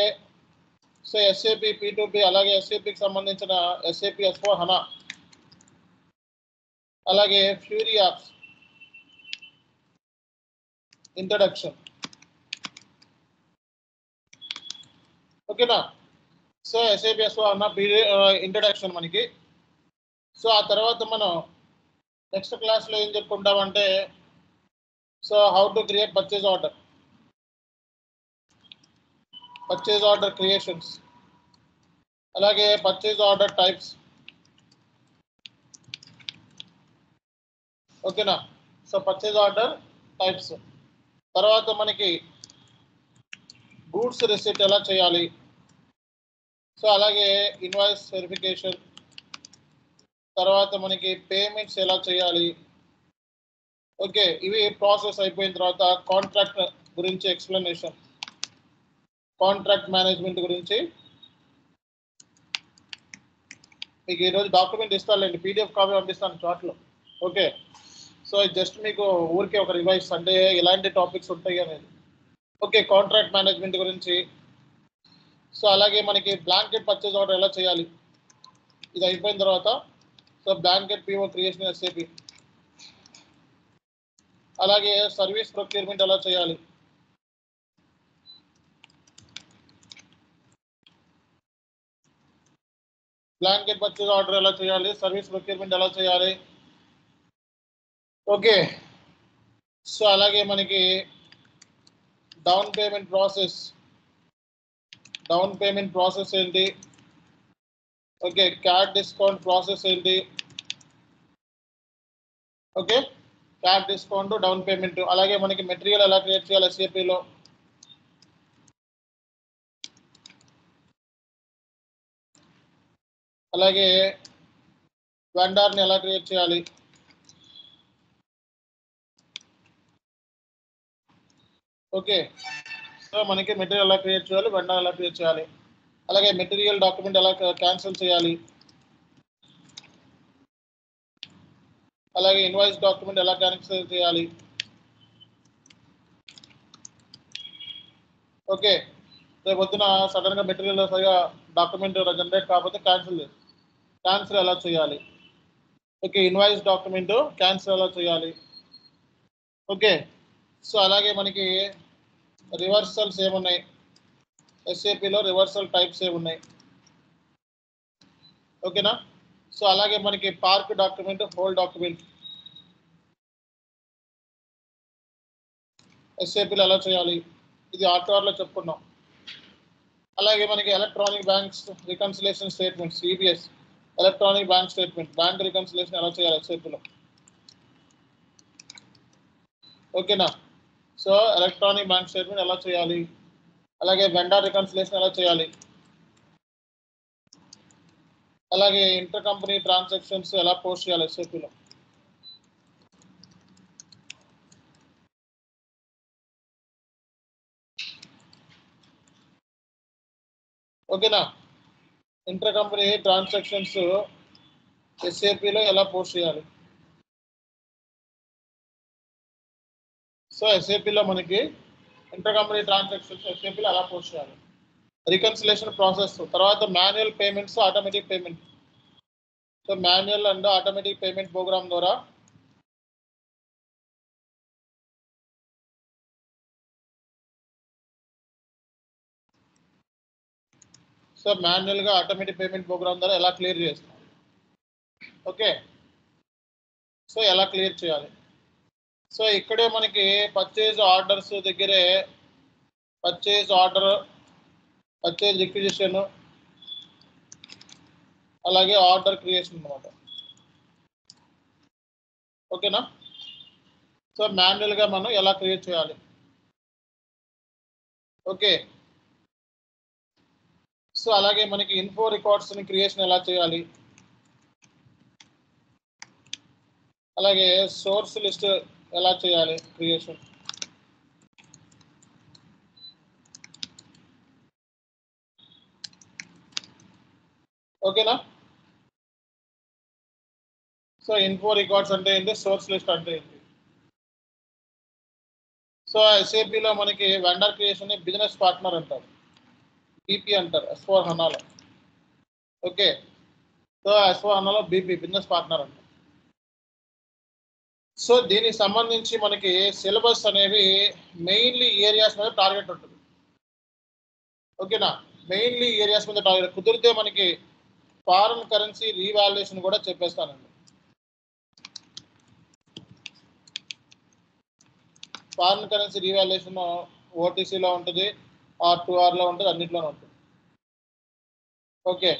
A: సో SAP P2P, అలాగే SAPకి సంబంధించిన SAP S/4HANA, అలాగే ఫ్యూరీ యాప్స్ ఇంట్రడక్షన్. ఓకేనా? సో SAP S/4HANA ఇంట్రడక్షన్ మనకి. సో ఆ తర్వాత మనం నెక్స్ట్ క్లాస్లో ఏం చెప్పుకుంటామంటే so how to create purchase order creations, అలాగే పర్చేజ్ ఆర్డర్ టైప్స్. ఓకేనా? సో పర్చేజ్ ఆర్డర్ టైప్స్ తర్వాత మనకి గూడ్స్ రిసిప్ట్ ఎలా చేయాలి, సో అలాగే ఇన్వాయిస్ వెరిఫికేషన్, తర్వాత మనకి పేమెంట్స్ ఎలా చేయాలి. ఓకే, ఇవి ప్రాసెస్ అయిపోయిన తర్వాత కాంట్రాక్ట్ గురించి ఎక్స్ప్లెనేషన్, కాంట్రాక్ట్ మేనేజ్మెంట్ గురించి మీకు ఈరోజు డాక్యుమెంట్ ఇస్తానులేండి, PDF కాపీ పంపిస్తాను చాట్లో. ఓకే, సో జస్ట్ మీకు ఊరికే ఒక రివైజ్ అంటే ఎలాంటి టాపిక్స్ ఉంటాయి అనేది. ఓకే, కాంట్రాక్ట్ మేనేజ్మెంట్ గురించి. సో అలాగే మనకి బ్లాంకెట్ పర్చేజ్ ఆర్డర్ ఎలా చేయాలి, ఇది అయిపోయిన తర్వాత so blanket PO creation SAP, అలాగే సర్వీస్ ప్రొక్యూర్మెంట్ ఎలా చేయాలి, బ్లాంకెట్ పర్చేజ్ ఆర్డర్ ఎలా చేయాలి, సర్వీస్ ప్రొక్యూర్మెంట్ ఎలా చేయాలి. ఓకే, సో అలాగే మనకి డౌన్ పేమెంట్ ప్రాసెస్ ఏంటి, ఓకే క్యాట్ డిస్కౌంట్ ప్రాసెస్ ఏంటి, okay cat discount, down payment, అలాగే మనకి మెటీరియల్ ఎలా క్రియేట్ చేయాలి SAPలో, అలాగే వెండార్ని ఎలా క్రియేట్ చేయాలి. ఓకే, సో మనకి మెటీరియల్ ఎలా క్రియేట్ చేయాలి, వెండార్ ఎలా క్రియేట్ చేయాలి, అలాగే మెటీరియల్ డాక్యుమెంట్ ఎలా క్యాన్సిల్ చేయాలి, అలాగే ఇన్వాయిస్ డాక్యుమెంట్ ఎలా క్యాన్సిల్ చేయాలి. ఓకే, రేపు పొద్దున సడన్గా మెటీరియల్ సరిగా డాక్యుమెంట్ జనరేట్ కాకపోతే క్యాన్సిల్ ఎలా చేయాలి. ఓకే, ఇన్వాయిస్ డాక్యుమెంట్ క్యాన్సిల్ ఎలా చేయాలి. ఓకే, సో అలాగే మనకి రివర్సల్స్ ఏమున్నాయి, ఎస్ఏపిలో రివర్సల్ టైప్స్ ఏమున్నాయి. ఓకేనా, సో అలాగే మనకి పార్క్ డాక్యుమెంట్, హోల్ డాక్యుమెంట్ ఎస్ఏపిలో ఎలా చేయాలి, ఇది ఆర్టీఆర్లో చెప్పుకున్నాం. అలాగే మనకి electronic banks reconciliation statement, CBS electronic bank statement, bank reconciliation ఎలా చేయాలి ఎస్ఏపిలో. ఓకేనా, సో ఎలక్ట్రానిక్ బ్యాంక్ స్టేట్మెంట్ ఎలా చేయాలి, అలాగే వెండర్ రికన్సిలేషన్ ఎలా చేయాలి, అలాగే ఇంటర్ కంపెనీ ట్రాన్సాక్షన్స్ ఎలా పోస్ట్ చేయాలి ఎస్ఏపిలో. ఓకేనా, ఇంటర్ కంపెనీ ట్రాన్సాక్షన్స్ ఎస్ఏపిలో ఎలా పోస్ట్ చేయాలి. సో ఎస్ఏపిలో మనకి ఇంటర్ కంపెనీ ట్రాన్సాక్షన్స్ ఎస్ఏపిలో ఎలా పోస్ట్ చేయాలి. రికన్సిలేషన్ ప్రాసెస్ తర్వాత manual payments, automatic payment. So manual and automatic payment program ద్వారా మాన్యువల్గా ఆటోమేటిక్ పేమెంట్ ప్రోగ్రామ్ ద్వారా ఎలా క్లియర్ చేస్తాం. ఓకే, సో ఎలా క్లియర్ చేయాలి. సో ఇక్కడే మనకి పర్చేజ్ ఆర్డర్స్ దగ్గరే పర్చేజ్ ఆర్డర్, పర్చేజ్ రిక్విజిషన్, అలాగే ఆర్డర్ క్రియేషన్ అనమాట. ఓకేనా, సో మాన్యువల్గా మనం ఎలా క్రియేట్ చేయాలి. ఓకే, సో అలాగే మనకి ఇన్ఫో రికార్డ్స్ని క్రియేషన్ ఎలా చేయాలి, అలాగే సోర్స్ లిస్ట్ ఎలా చేయాలి క్రియేషన్. ఓకేనా, సో ఇన్ఫో రికార్డ్స్ అంటే ఏంటి, సోర్స్ లిస్ట్ అంటే ఏంటి. సో ఎస్ఏపిలో మనకి వెండర్ క్రియేషన్ బిజినెస్ పార్ట్నర్ అంటారు, బీపీ అంటారు S/4HANAలో. ఓకే, సో S/4HANAలో బీపీ బిజినెస్ పార్ట్నర్ అంటారు. సో దీనికి సంబంధించి మనకి సిలబస్ అనేవి మెయిన్లీ ఏరియాస్ మీద టార్గెట్ ఉంటుంది. ఓకేనా, మెయిన్లీ ఏరియాస్ మీద టార్గెట్. కుదిరితే మనకి ఫారెన్ కరెన్సీ రీవాల్యుయేషన్ కూడా చెప్పేస్తానండి. ఫారెన్ కరెన్సీ రీవాల్యుయేషన్ ఓటీసీలో ఉంటుంది, R2Rలో ఉంటుంది, అన్నింటిలోనే ఉంటుంది. ఓకే,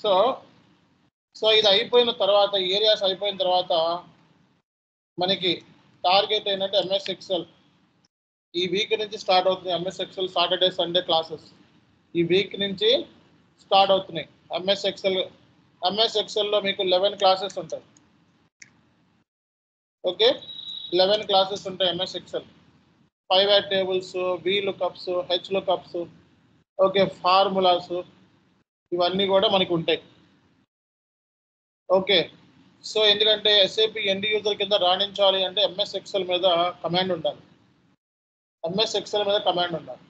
A: సో ఇది అయిపోయిన తర్వాత, ఏరియాస్ అయిపోయిన తర్వాత మనకి టార్గెట్ ఏంటంటే ఎంఎస్ ఎక్సెల్. ఈ వీక్ నుంచి స్టార్ట్ అవుతుంది MS Excel Saturday Sunday classes. ఈ వీక్ నుంచి స్టార్ట్ అవుతున్నాయి ఎంఎస్ ఎక్సెల్. ఎంఎస్ ఎక్సెల్లో మీకు 11 క్లాసెస్ ఉంటాయి. ఓకే, 11 క్లాసెస్ ఉంటాయి ఎంఎస్ ఎక్సెల్. పైవట్ టేబుల్స్, వి lookups, H lookups, okay, formulas, ఇవన్నీ కూడా మనకు ఉంటాయి. ఓకే, సో ఎందుకంటే ఎస్ఏపి ఎండ్ యూజర్ కింద రాణించాలి అంటే ఎంఎస్ ఎక్సెల్ మీద కమాండ్ ఉండాలి. ఎంఎస్ ఎక్సెల్ మీద కమాండ్ ఉండాలి.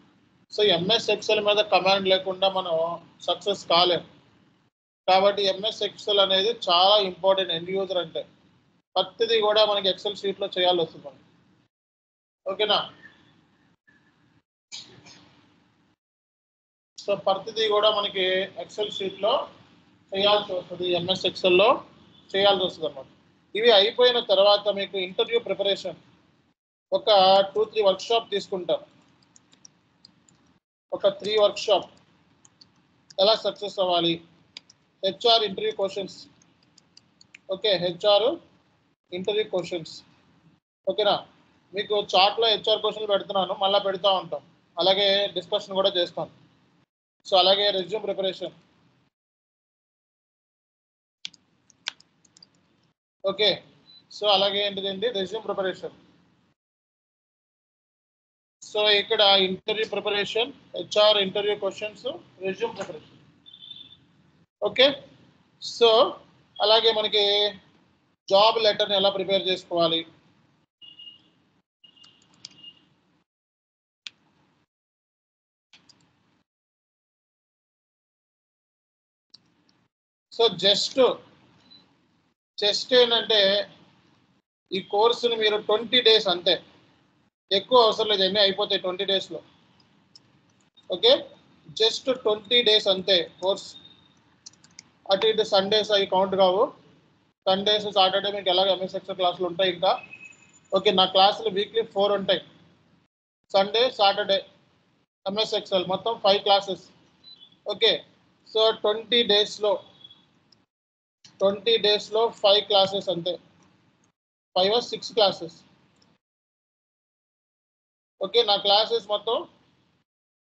A: సో ఎంఎస్ ఎక్సెల్ మీద కమాండ్ లేకుండా మనం సక్సెస్ కాలేము. కాబట్టి ఎంఎస్ ఎక్సెల్ అనేది చాలా ఇంపార్టెంట్ ఎండ్ యూజర్ అంటే. ప్రతిదీ కూడా మనకి ఎక్సెల్ షీట్లో చేయాల్సి వస్తుంది. ఓకేనా, సో ప్రతిదీ కూడా మనకి ఎక్సెల్ షీట్లో చేయాల్సి వస్తుంది, ఎంఎస్ ఎక్సెల్లో చేయాల్సి వస్తుంది అన్నమాట. ఇవి అయిపోయిన తర్వాత మీకు ఇంటర్వ్యూ ప్రిపరేషన్ ఒక 2-3 వర్క్షాప్ తీసుకుంటాం. ఒక 3 వర్క్షాప్ ఎలా సక్సెస్ అవ్వాలి, HR interview questions. Okay, HR interview questions. ఓకేనా, మీకు చార్ట్లో హెచ్ఆర్ క్వశ్చన్లు పెడుతున్నాను, మళ్ళీ పెడతా ఉంటాం. అలాగే డిస్కషన్ కూడా చేస్తాం. సో అలాగే రెజ్యూమ్ ప్రిపరేషన్. ఓకే, సో అలాగే ఏంటిదండి రెజ్యూమ్ ప్రిపరేషన్. సో ఇక్కడ interview preparation, HR interview questions, resume preparation. Okay, so అలాగే మనకి జాబ్ లెటర్ని ఎలా ప్రిపేర్ చేసుకోవాలి, సో జస్ట్ ఏంటంటే ఈ కోర్సుని మీరు 20 డేస్ అంతే, ఎక్కువ అవసరం లేదు, ఎన్ని అయిపోతాయి 20 డేస్లో. ఓకే, జస్ట్ 20 డేస్ అంతే కోర్స్. అటు ఇటు సండేస్ అవి కౌంట్ కావు. సండేస్ సాటర్డే మీకు ఎలాగ ఎంఎస్ ఎక్సెల్ క్లాసులు ఉంటాయి ఇంకా. ఓకే, నా క్లాసులు వీక్లీ 4 ఉంటాయి, సండే సాటర్డే ఎంఎస్ ఎక్సెల్ మొత్తం 5 క్లాసెస్. ఓకే, సో 20 డేస్లో 5 క్లాసెస్ అంతే, 5 or 6 క్లాసెస్. ఓకే, నా క్లాసెస్ మొత్తం.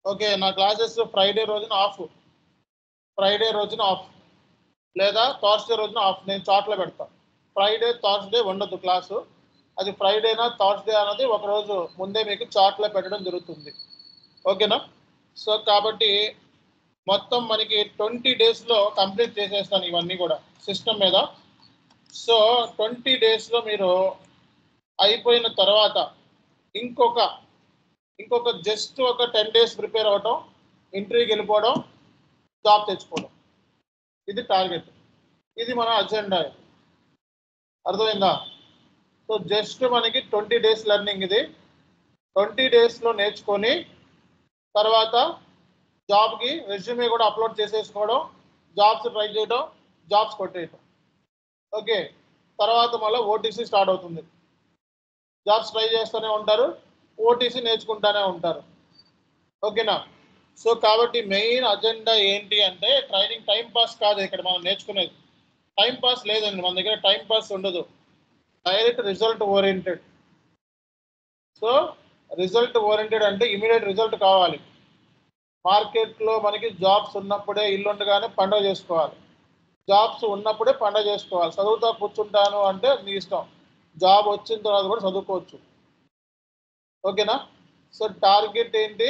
A: ఓకే, నా క్లాసెస్ ఫ్రైడే రోజున ఆఫ్, లేదా థర్స్డే రోజున ఆఫ్. నేను చాట్లో పెడతాను. ఫ్రైడే థర్స్డే ఉండదు క్లాసు, అది ఫ్రైడేనా థర్స్డే అన్నది ఒకరోజు ముందే మీకు చాట్లో పెట్టడం జరుగుతుంది. ఓకేనా? సో కాబట్టి మొత్తం మనకి 20 డేస్లో కంప్లీట్ చేసేస్తాను ఇవన్నీ కూడా సిస్టమ్ మీద. సో 20 డేస్లో మీరు అయిపోయిన తర్వాత ఇంకొక జస్ట్ ఒక 10 డేస్ ప్రిపేర్ అవ్వటం, ఇంటర్వ్యూకి వెళ్ళిపోవడం, జాబ్ తెచ్చుకోవడం. ఇది టార్గెట్, ఇది మన అజెండా. అర్థమైందా? సో జస్ట్ మనకి 20 డేస్ లెర్నింగ్ ఇది. 20 డేస్లో నేర్చుకొని తర్వాత జాబ్కి రెజ్యూమే కూడా అప్లోడ్ చేసేసుకోవడం, జాబ్స్ ట్రై చేయడం, జాబ్స్ కొట్టేయడం. ఓకే, తర్వాత మళ్ళీ ఓటీసీ స్టార్ట్ అవుతుంది. జాబ్స్ ట్రై చేస్తూనే ఉంటారు, ఓటీసీ నేర్చుకుంటూనే ఉంటారు. ఓకేనా? సో కాబట్టి మెయిన్ అజెండా ఏంటి అంటే ట్రైనింగ్ టైం పాస్ కాదు. ఇక్కడ మనం నేర్చుకునేది టైం పాస్ లేదండి, మన దగ్గర టైం పాస్ ఉండదు. Direct result oriented. So result oriented అంటే ఇమీడియట్ రిజల్ట్ కావాలి. మార్కెట్లో మనకి జాబ్స్ ఉన్నప్పుడే, ఇల్లుండగానే పండుగ చేసుకోవాలి. జాబ్స్ ఉన్నప్పుడే పండుగ చేసుకోవాలి. చదువుతా కూర్చుంటాను అంటే మీ ఇష్టం, జాబ్ వచ్చిన తర్వాత కూడా చదువుకోవచ్చు. ఓకేనా? సో టార్గెట్ ఏంటి?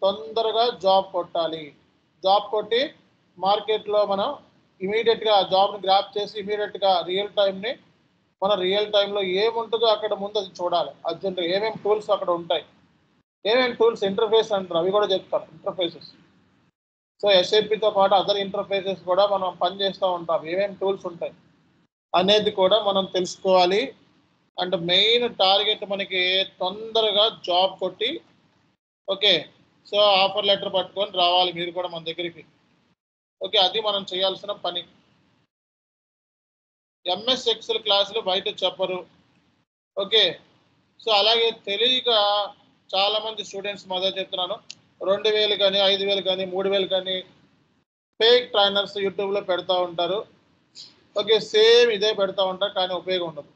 A: తొందరగా జాబ్ కొట్టాలి. జాబ్ కొట్టి మార్కెట్లో మనం ఇమీడియట్గా జాబ్ని గ్రాప్ చేసి ఇమీడియట్గా రియల్ టైంలో ఏముంటుందో అక్కడ ముందు అది చూడాలి. అర్జెంట్గా ఏమేమి టూల్స్ అక్కడ ఉంటాయి, ఏమేమి టూల్స్, ఇంటర్ఫేస్ అంటారు, అవి కూడా చెప్తారు, ఇంటర్ఫేసెస్. సో ఎస్ఏపితో పాటు అదర్ ఇంటర్ఫేసెస్ కూడా మనం పని చేస్తూ ఉంటాం, ఏమేమి టూల్స్ ఉంటాయి అనేది కూడా మనం తెలుసుకోవాలి. అండ్ మెయిన్ టార్గెట్ మనకి తొందరగా జాబ్ కొట్టి, ఓకే, సో ఆఫర్ లెటర్ పట్టుకొని రావాలి మీరు కూడా మన దగ్గరికి. ఓకే, అది మనం చేయాల్సిన పని. ఎంఎస్ ఎక్సెల్ క్లాసులు బయట చెప్పరు. ఓకే, సో అలాగే తెలియక చాలామంది స్టూడెంట్స్ మొదలు చెప్తున్నాను, 2000 కానీ 5000 కానీ 3000 కానీ ఫేక్ ట్రైనర్స్ యూట్యూబ్లో పెడతా ఉంటారు. ఓకే, సేమ్ ఇదే పెడతా ఉంటారు, కానీ ఉపయోగం ఉండదు.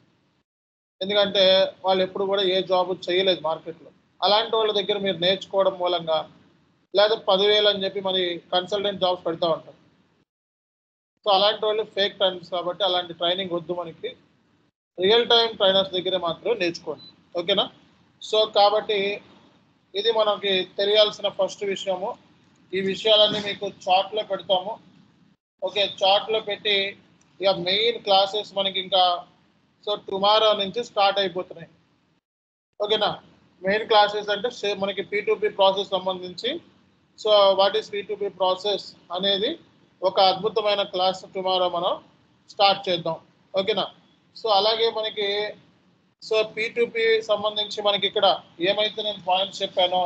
A: ఎందుకంటే వాళ్ళు ఎప్పుడు కూడా ఏ జాబ్ చేయలేదు మార్కెట్లో. అలాంటి వాళ్ళ దగ్గర మీరు నేర్చుకోవడం మూలంగా, లేదా 10,000 అని చెప్పి మరి కన్సల్టెంట్ జాబ్స్ పెడతా ఉంటారు. సో అలాంటి వాళ్ళు ఫేక్ ట్రైనర్స్ కాబట్టి అలాంటి ట్రైనింగ్ వద్దు మనకి. రియల్ టైం ట్రైనర్స్ దగ్గర మాత్రమే నేర్చుకోండి. ఓకేనా? సో కాబట్టి ఇది మనకి తెలియాల్సిన ఫస్ట్ విషయము. ఈ విషయాలన్నీ మీకు చార్ట్లో పెడతాము. ఓకే, చార్ట్లో పెట్టి ఇక మెయిన్ క్లాసెస్ మనకి ఇంకా సో టుమారో నుంచి స్టార్ట్ అయిపోతున్నాయి. ఓకేనా? మెయిన్ క్లాసెస్ అంటే మనకి P2P ప్రాసెస్ సంబంధించి. So what is P2P process అనేది ఒక అద్భుతమైన క్లాస్ టుమారో మనం స్టార్ట్ చేద్దాం. ఓకేనా? సో అలాగే మనకి సో P2P సంబంధించి మనకి ఇక్కడ ఏమైతే నేను పాయింట్స్ చెప్పానో,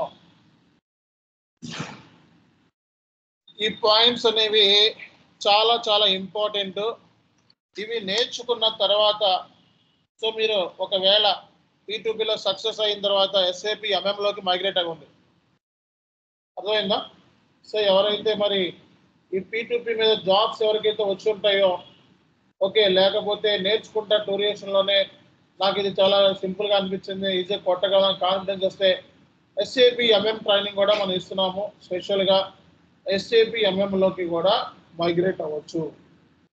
A: ఈ పాయింట్స్ అనేవి చాలా చాలా ఇంపార్టెంట్. ఇవి నేర్చుకున్న తర్వాత సో మీరు ఒకవేళ P2Pలో సక్సెస్ అయిన తర్వాత SAP MMలోకి మైగ్రేట్ అవ్వండి. అర్థమైందా? సో ఎవరైతే మరి ఈ P2P మీద జాబ్స్ ఎవరికైతే వచ్చి ఉంటాయో, ఓకే, లేకపోతే నేర్చుకుంటా టూరియేషన్లోనే నాకు ఇది చాలా సింపుల్గా అనిపించింది, ఈజీ కొట్టగలను కాన్ఫిడెన్స్ వస్తే SAP MM ట్రైనింగ్ కూడా మనం ఇస్తున్నాము. స్పెషల్గా SAP MMలోకి కూడా మైగ్రేట్ అవ్వచ్చు.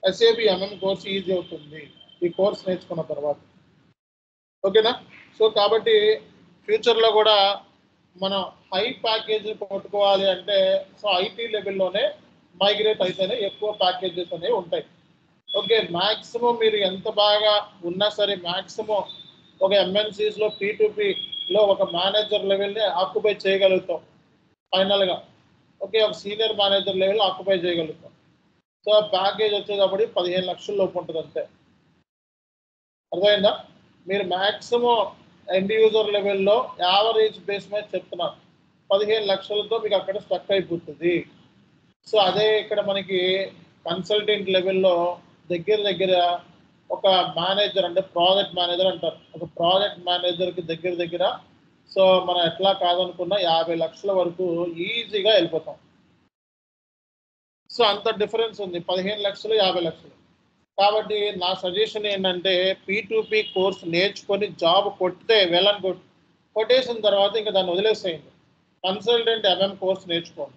A: SAP MM కోర్స్ ఈజీ అవుతుంది ఈ కోర్స్ నేర్చుకున్న తర్వాత. ఓకేనా? సో కాబట్టి ఫ్యూచర్లో కూడా మనం హై ప్యాకేజీ కొట్టుకోవాలి అంటే సో IT లెవెల్లోనే మైగ్రేట్ అయితేనే ఎక్కువ ప్యాకేజెస్ అనేవి ఉంటాయి. ఓకే, మ్యాక్సిమం మీరు ఎంత బాగా ఉన్నా సరే మ్యాక్సిమం ఒక MNCస్లో P2Pలో ఒక మేనేజర్ లెవెల్ని ఆక్యుపై చేయగలుగుతాం ఫైనల్గా. ఓకే, ఒక సీనియర్ మేనేజర్ లెవెల్ ఆక్యుపై చేయగలుగుతాం. సో సో ప్యాకేజ్ వచ్చేటప్పుడు 15 లక్షల లోపు ఉంటుంది అంతే. అర్థమైందా? మీరు మ్యాక్సిమం ఎండ్ యూజర్ లెవెల్లో యావరేజ్ బేస్ మీద చెప్తున్నారు, 15 లక్షలతో మీకు అక్కడ స్టక్ అయిపోతుంది. సో అదే ఇక్కడ మనకి కన్సల్టెంట్ లెవెల్లో దగ్గర ఒక మేనేజర్ అంటే ప్రాజెక్ట్ మేనేజర్ అంటారు, ఒక ప్రాజెక్ట్ మేనేజర్కి దగ్గర సో మనం ఎట్లా కాదనుకున్నా 50 లక్షల వరకు ఈజీగా వెళ్ళిపోతాం. సో అంత డిఫరెన్స్ ఉంది, 15 లక్షలు 50 లక్షలు. కాబట్టి నా సజెషన్ ఏంటంటే P2P కోర్స్ నేర్చుకొని జాబ్ కొట్టితే వెళ్ళని కొట్టేసిన తర్వాత ఇంకా దాన్ని వదిలేసేయండి. కన్సల్టెంట్ కోర్స్ నేర్చుకోండి.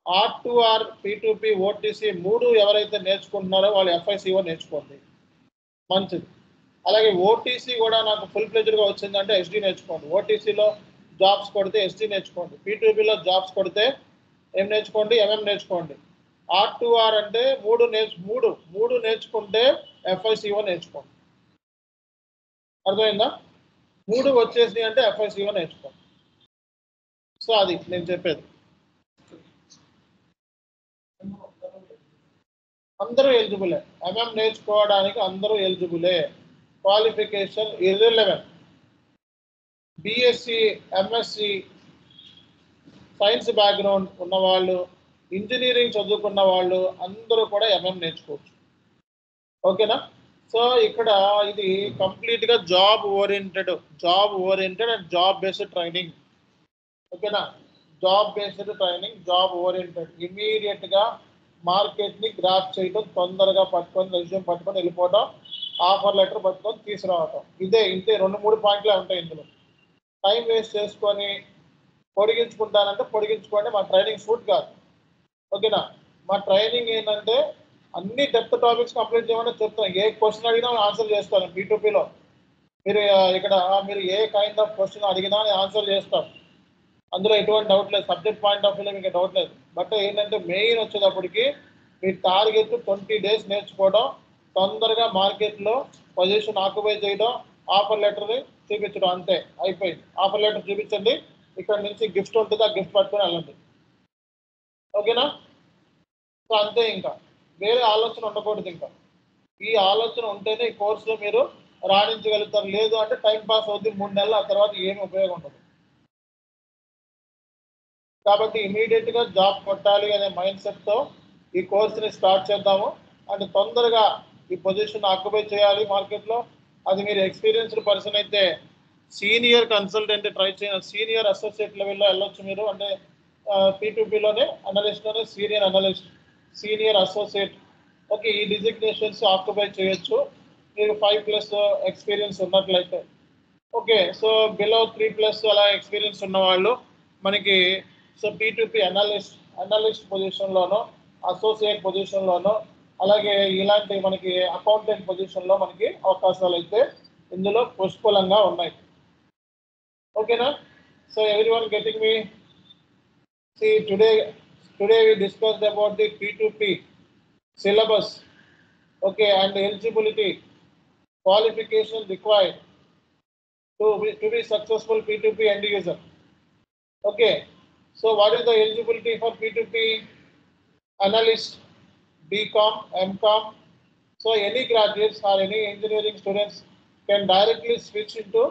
A: R2R, P2P, OTC 3 ఎవరైతే నేర్చుకుంటున్నారో వాళ్ళు FICO నేర్చుకోండి, మంచిది. అలాగే OTC కూడా నాకు ఫుల్ ఫ్లెడ్జ్డ్గా వచ్చిందంటే SD నేర్చుకోండి. OTCలో జాబ్స్ కొడితే SD నేర్చుకోండి. P2Pలో జాబ్స్ కొడితే ఏం నేర్చుకోండి, నేర్చుకోండి. R2R అంటే 3 నేర్చుకుంటే FICO నేర్చుకోండి. అర్థమైందా? 3 వచ్చేసి అంటే FICO నేర్చుకోండి. సో అది నేను చెప్పేది. అందరూ ఎలిజిబులే, నేర్చుకోవడానికి అందరూ ఎలిజిబులే. Qualification irrelevant. BSc, MSc science background ఉన్నవాళ్ళు, ఇంజనీరింగ్ చదువుకున్న వాళ్ళు అందరూ కూడా నేర్చుకోవచ్చు. ఓకేనా? సో ఇక్కడ ఇది కంప్లీట్గా job oriented and job based training. ఓకేనా? Job based training, job oriented. ఇమీడియట్గా మార్కెట్ని గ్రాప్ చేయడం, తొందరగా రెజ్యూమ్ పట్టుకొని వెళ్ళిపోవడం, ఆఫర్ లెటర్ పట్టుకొని తీసుకురావటం. ఇంతే 2-3 పాయింట్లే ఉంటాయి ఇందులో. టైం వేస్ట్ చేసుకొని పొడిగించుకుంటానంటే పొడిగించుకోండి, మా ట్రైనింగ్ సూట్ కాదు. ఓకేనా? మా ట్రైనింగ్ ఏంటంటే అన్ని డెప్త్ టాపిక్స్ కంప్లీట్ చేయమని చెప్తాను. ఏ క్వశ్చన్ అడిగినా ఆన్సర్ చేస్తాను. P2Pలో మీరు ఏ కైండ్ ఆఫ్ క్వశ్చన్ అడిగినా ఆన్సర్ చేస్తాను. అందులో ఎటువంటి డౌట్ లేదు. సబ్జెక్ట్ పాయింట్ ఆఫ్ వ్యూలో మీకు డౌట్ లేదు. బట్ ఏంటంటే మెయిన్ వచ్చేటప్పటికి మీ టార్గెట్ 20 డేస్ నేర్చుకోవడం, తొందరగా మార్కెట్లో పొజిషన్ ఆక్యుపై చేయడం, ఆఫర్ లెటర్ని చూపించడం, అంతే అయిపోయింది. ఆఫర్ లెటర్ చూపించండి, ఇక్కడ నుంచి గిఫ్ట్ ఉంటుంది, ఆ గిఫ్ట్ పట్టుకొని వెళ్ళండి. ఓకేనా? సో అంతే, ఇంకా వేరే ఆలోచన ఉండకూడదు. ఇంకా ఈ ఆలోచన ఉంటేనే ఈ కోర్సులో మీరు రాణించగలుగుతారు. లేదు అంటే టైం పాస్ అవుతుంది 3 నెలలు, ఆ తర్వాత ఏమి ఉపయోగం ఉండదు. కాబట్టి ఇమీడియట్గా జాబ్ కొట్టాలి అనే మైండ్ సెట్తో ఈ కోర్సుని స్టార్ట్ చేద్దాము. అండ్ తొందరగా ఈ పొజిషన్ ఆక్యుపై చేయాలి మార్కెట్లో. అది మీరు ఎక్స్పీరియన్స్డ్ పర్సన్ అయితే సీనియర్ కన్సల్టెంట్ ట్రై చేయాలి, సీనియర్ అసోసియేట్ లెవెల్లో వెళ్ళొచ్చు మీరు. అంటే P2Pలోనే అనలిస్ట్లోనే senior analyst, senior associate. Okay, ఈ డిజిగ్నేషన్స్ ఆక్యుపై చేయొచ్చు మీరు 5+ ఎక్స్పీరియన్స్ ఉన్నట్లయితే. ఓకే, సో బిలో 3+ అలా ఎక్స్పీరియన్స్ ఉన్న వాళ్ళు మనకి సో P2P అనలిస్ట్ పొజిషన్లోనో, అసోసియేట్ పొజిషన్లోనో, అలాగే ఇలాంటి మనకి అకౌంటెంట్ పొజిషన్లో మనకి అవకాశాలు అయితే ఇందులో పుష్కలంగా ఉన్నాయి. ఓకేనా? So everyone getting me? See, today we discussed about the P2P syllabus, okay, and eligibility, qualification required to be successful P2P end user. Okay, so what is the eligibility for P2P analyst? BCom, MCom. So any graduates or any engineering students can directly switch into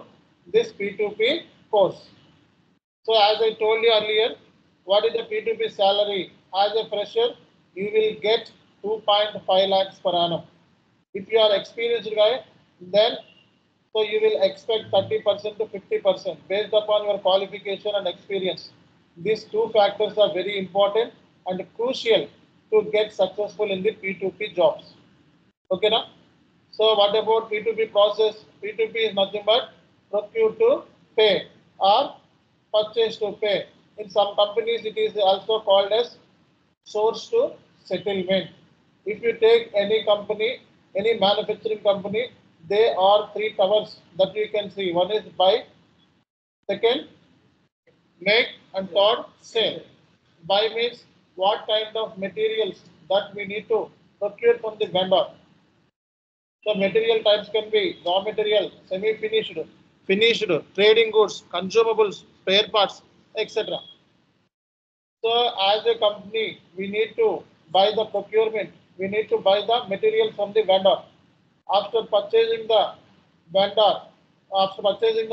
A: this P2P course. So as I told you earlier, what is the P2P salary? As a fresher, you will get 2.5 lakhs per annum. If you are experienced guy, then so you will expect 30% to 50% based upon your qualification and experience. These 2 factors are very important and crucial to get successful in the P2P jobs. Okay, now? So what about P2P process? P2P is nothing but procure to pay or purchase to pay. In some companies, it is also called as source to settlement. If you take any company, any manufacturing company, there are 3 towers that you can see. One is buy, second make, and third sell. Buy means what kind of materials that we need to procure from the vendor. So material types can be raw material, semi-finished, finished, trading goods, consumables, spare parts, etc. So as a company, we need to buy the procurement we need to buy the material from the vendor. After purchasing the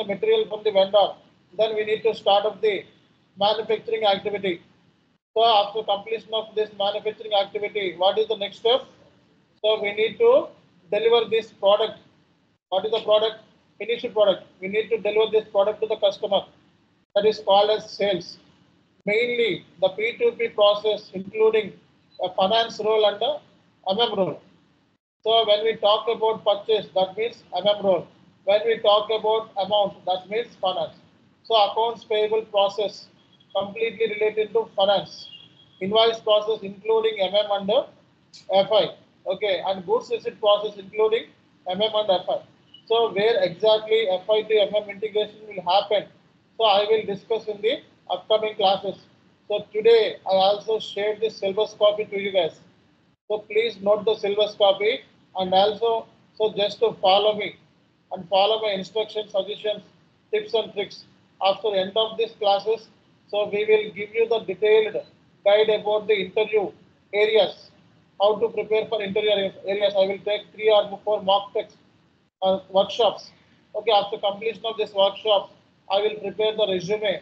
A: material from the vendor, then we need to start up the manufacturing activity. So after completion of this manufacturing activity, what is the next step? So we need to deliver this product. What is the product? Finished product. We need to deliver this product to the customer. That is called as sales. Mainly the P2P process, including a finance role and a MM role. So when we talk about purchase, that means MM role. When we talk about amount, that means finance. So accounts payable process completely related to finance. Invoice process including MM and FI. Okay, and goods receipt process including MM and FI. So where exactly FI to MM integration will happen? So I will discuss in the upcoming classes. So today I also shared this syllabus copy to you guys. So please note the syllabus copy, and also so just to follow me and follow my instructions, suggestions, tips and tricks. After the end of these classes, so we will give you the detailed guide about the interview areas, how to prepare for interview areas. I will take 3 or 4 mock tests workshops. Okay, after completion of this workshop, I will prepare the resume.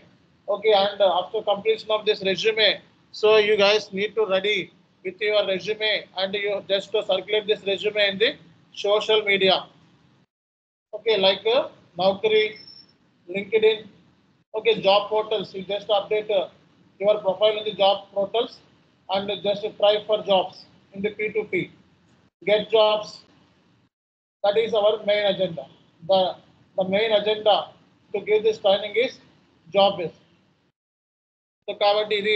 A: Okay, and after completion of this resume, so you guys need to ready with your resume, and you just to circulate this resume in the social media. Okay, like Naukri, LinkedIn, okay, job portals. You just update your profile in the job portals and just try for jobs in the P2P. Get jobs. That is our main agenda. The main agenda to give this training is job based. So కాబట్టి ఇది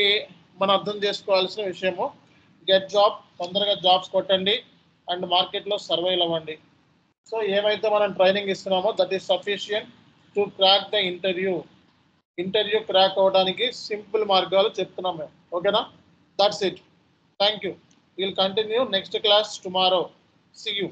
A: మనం అర్థం చేసుకోవాల్సిన విషయము. Get job, తొందరగా jobs కొట్టండి and మార్కెట్లో survive అవ్వండి. సో ఏమైతే మనం ట్రైనింగ్ ఇస్తున్నామో that is sufficient to crack the interview. Interview crack అవ్వడానికి సింపుల్ మార్గాలు చెప్తున్నాం మేము. ఓకేనా? That's it. Thank you. Will continue next class tomorrow. See you.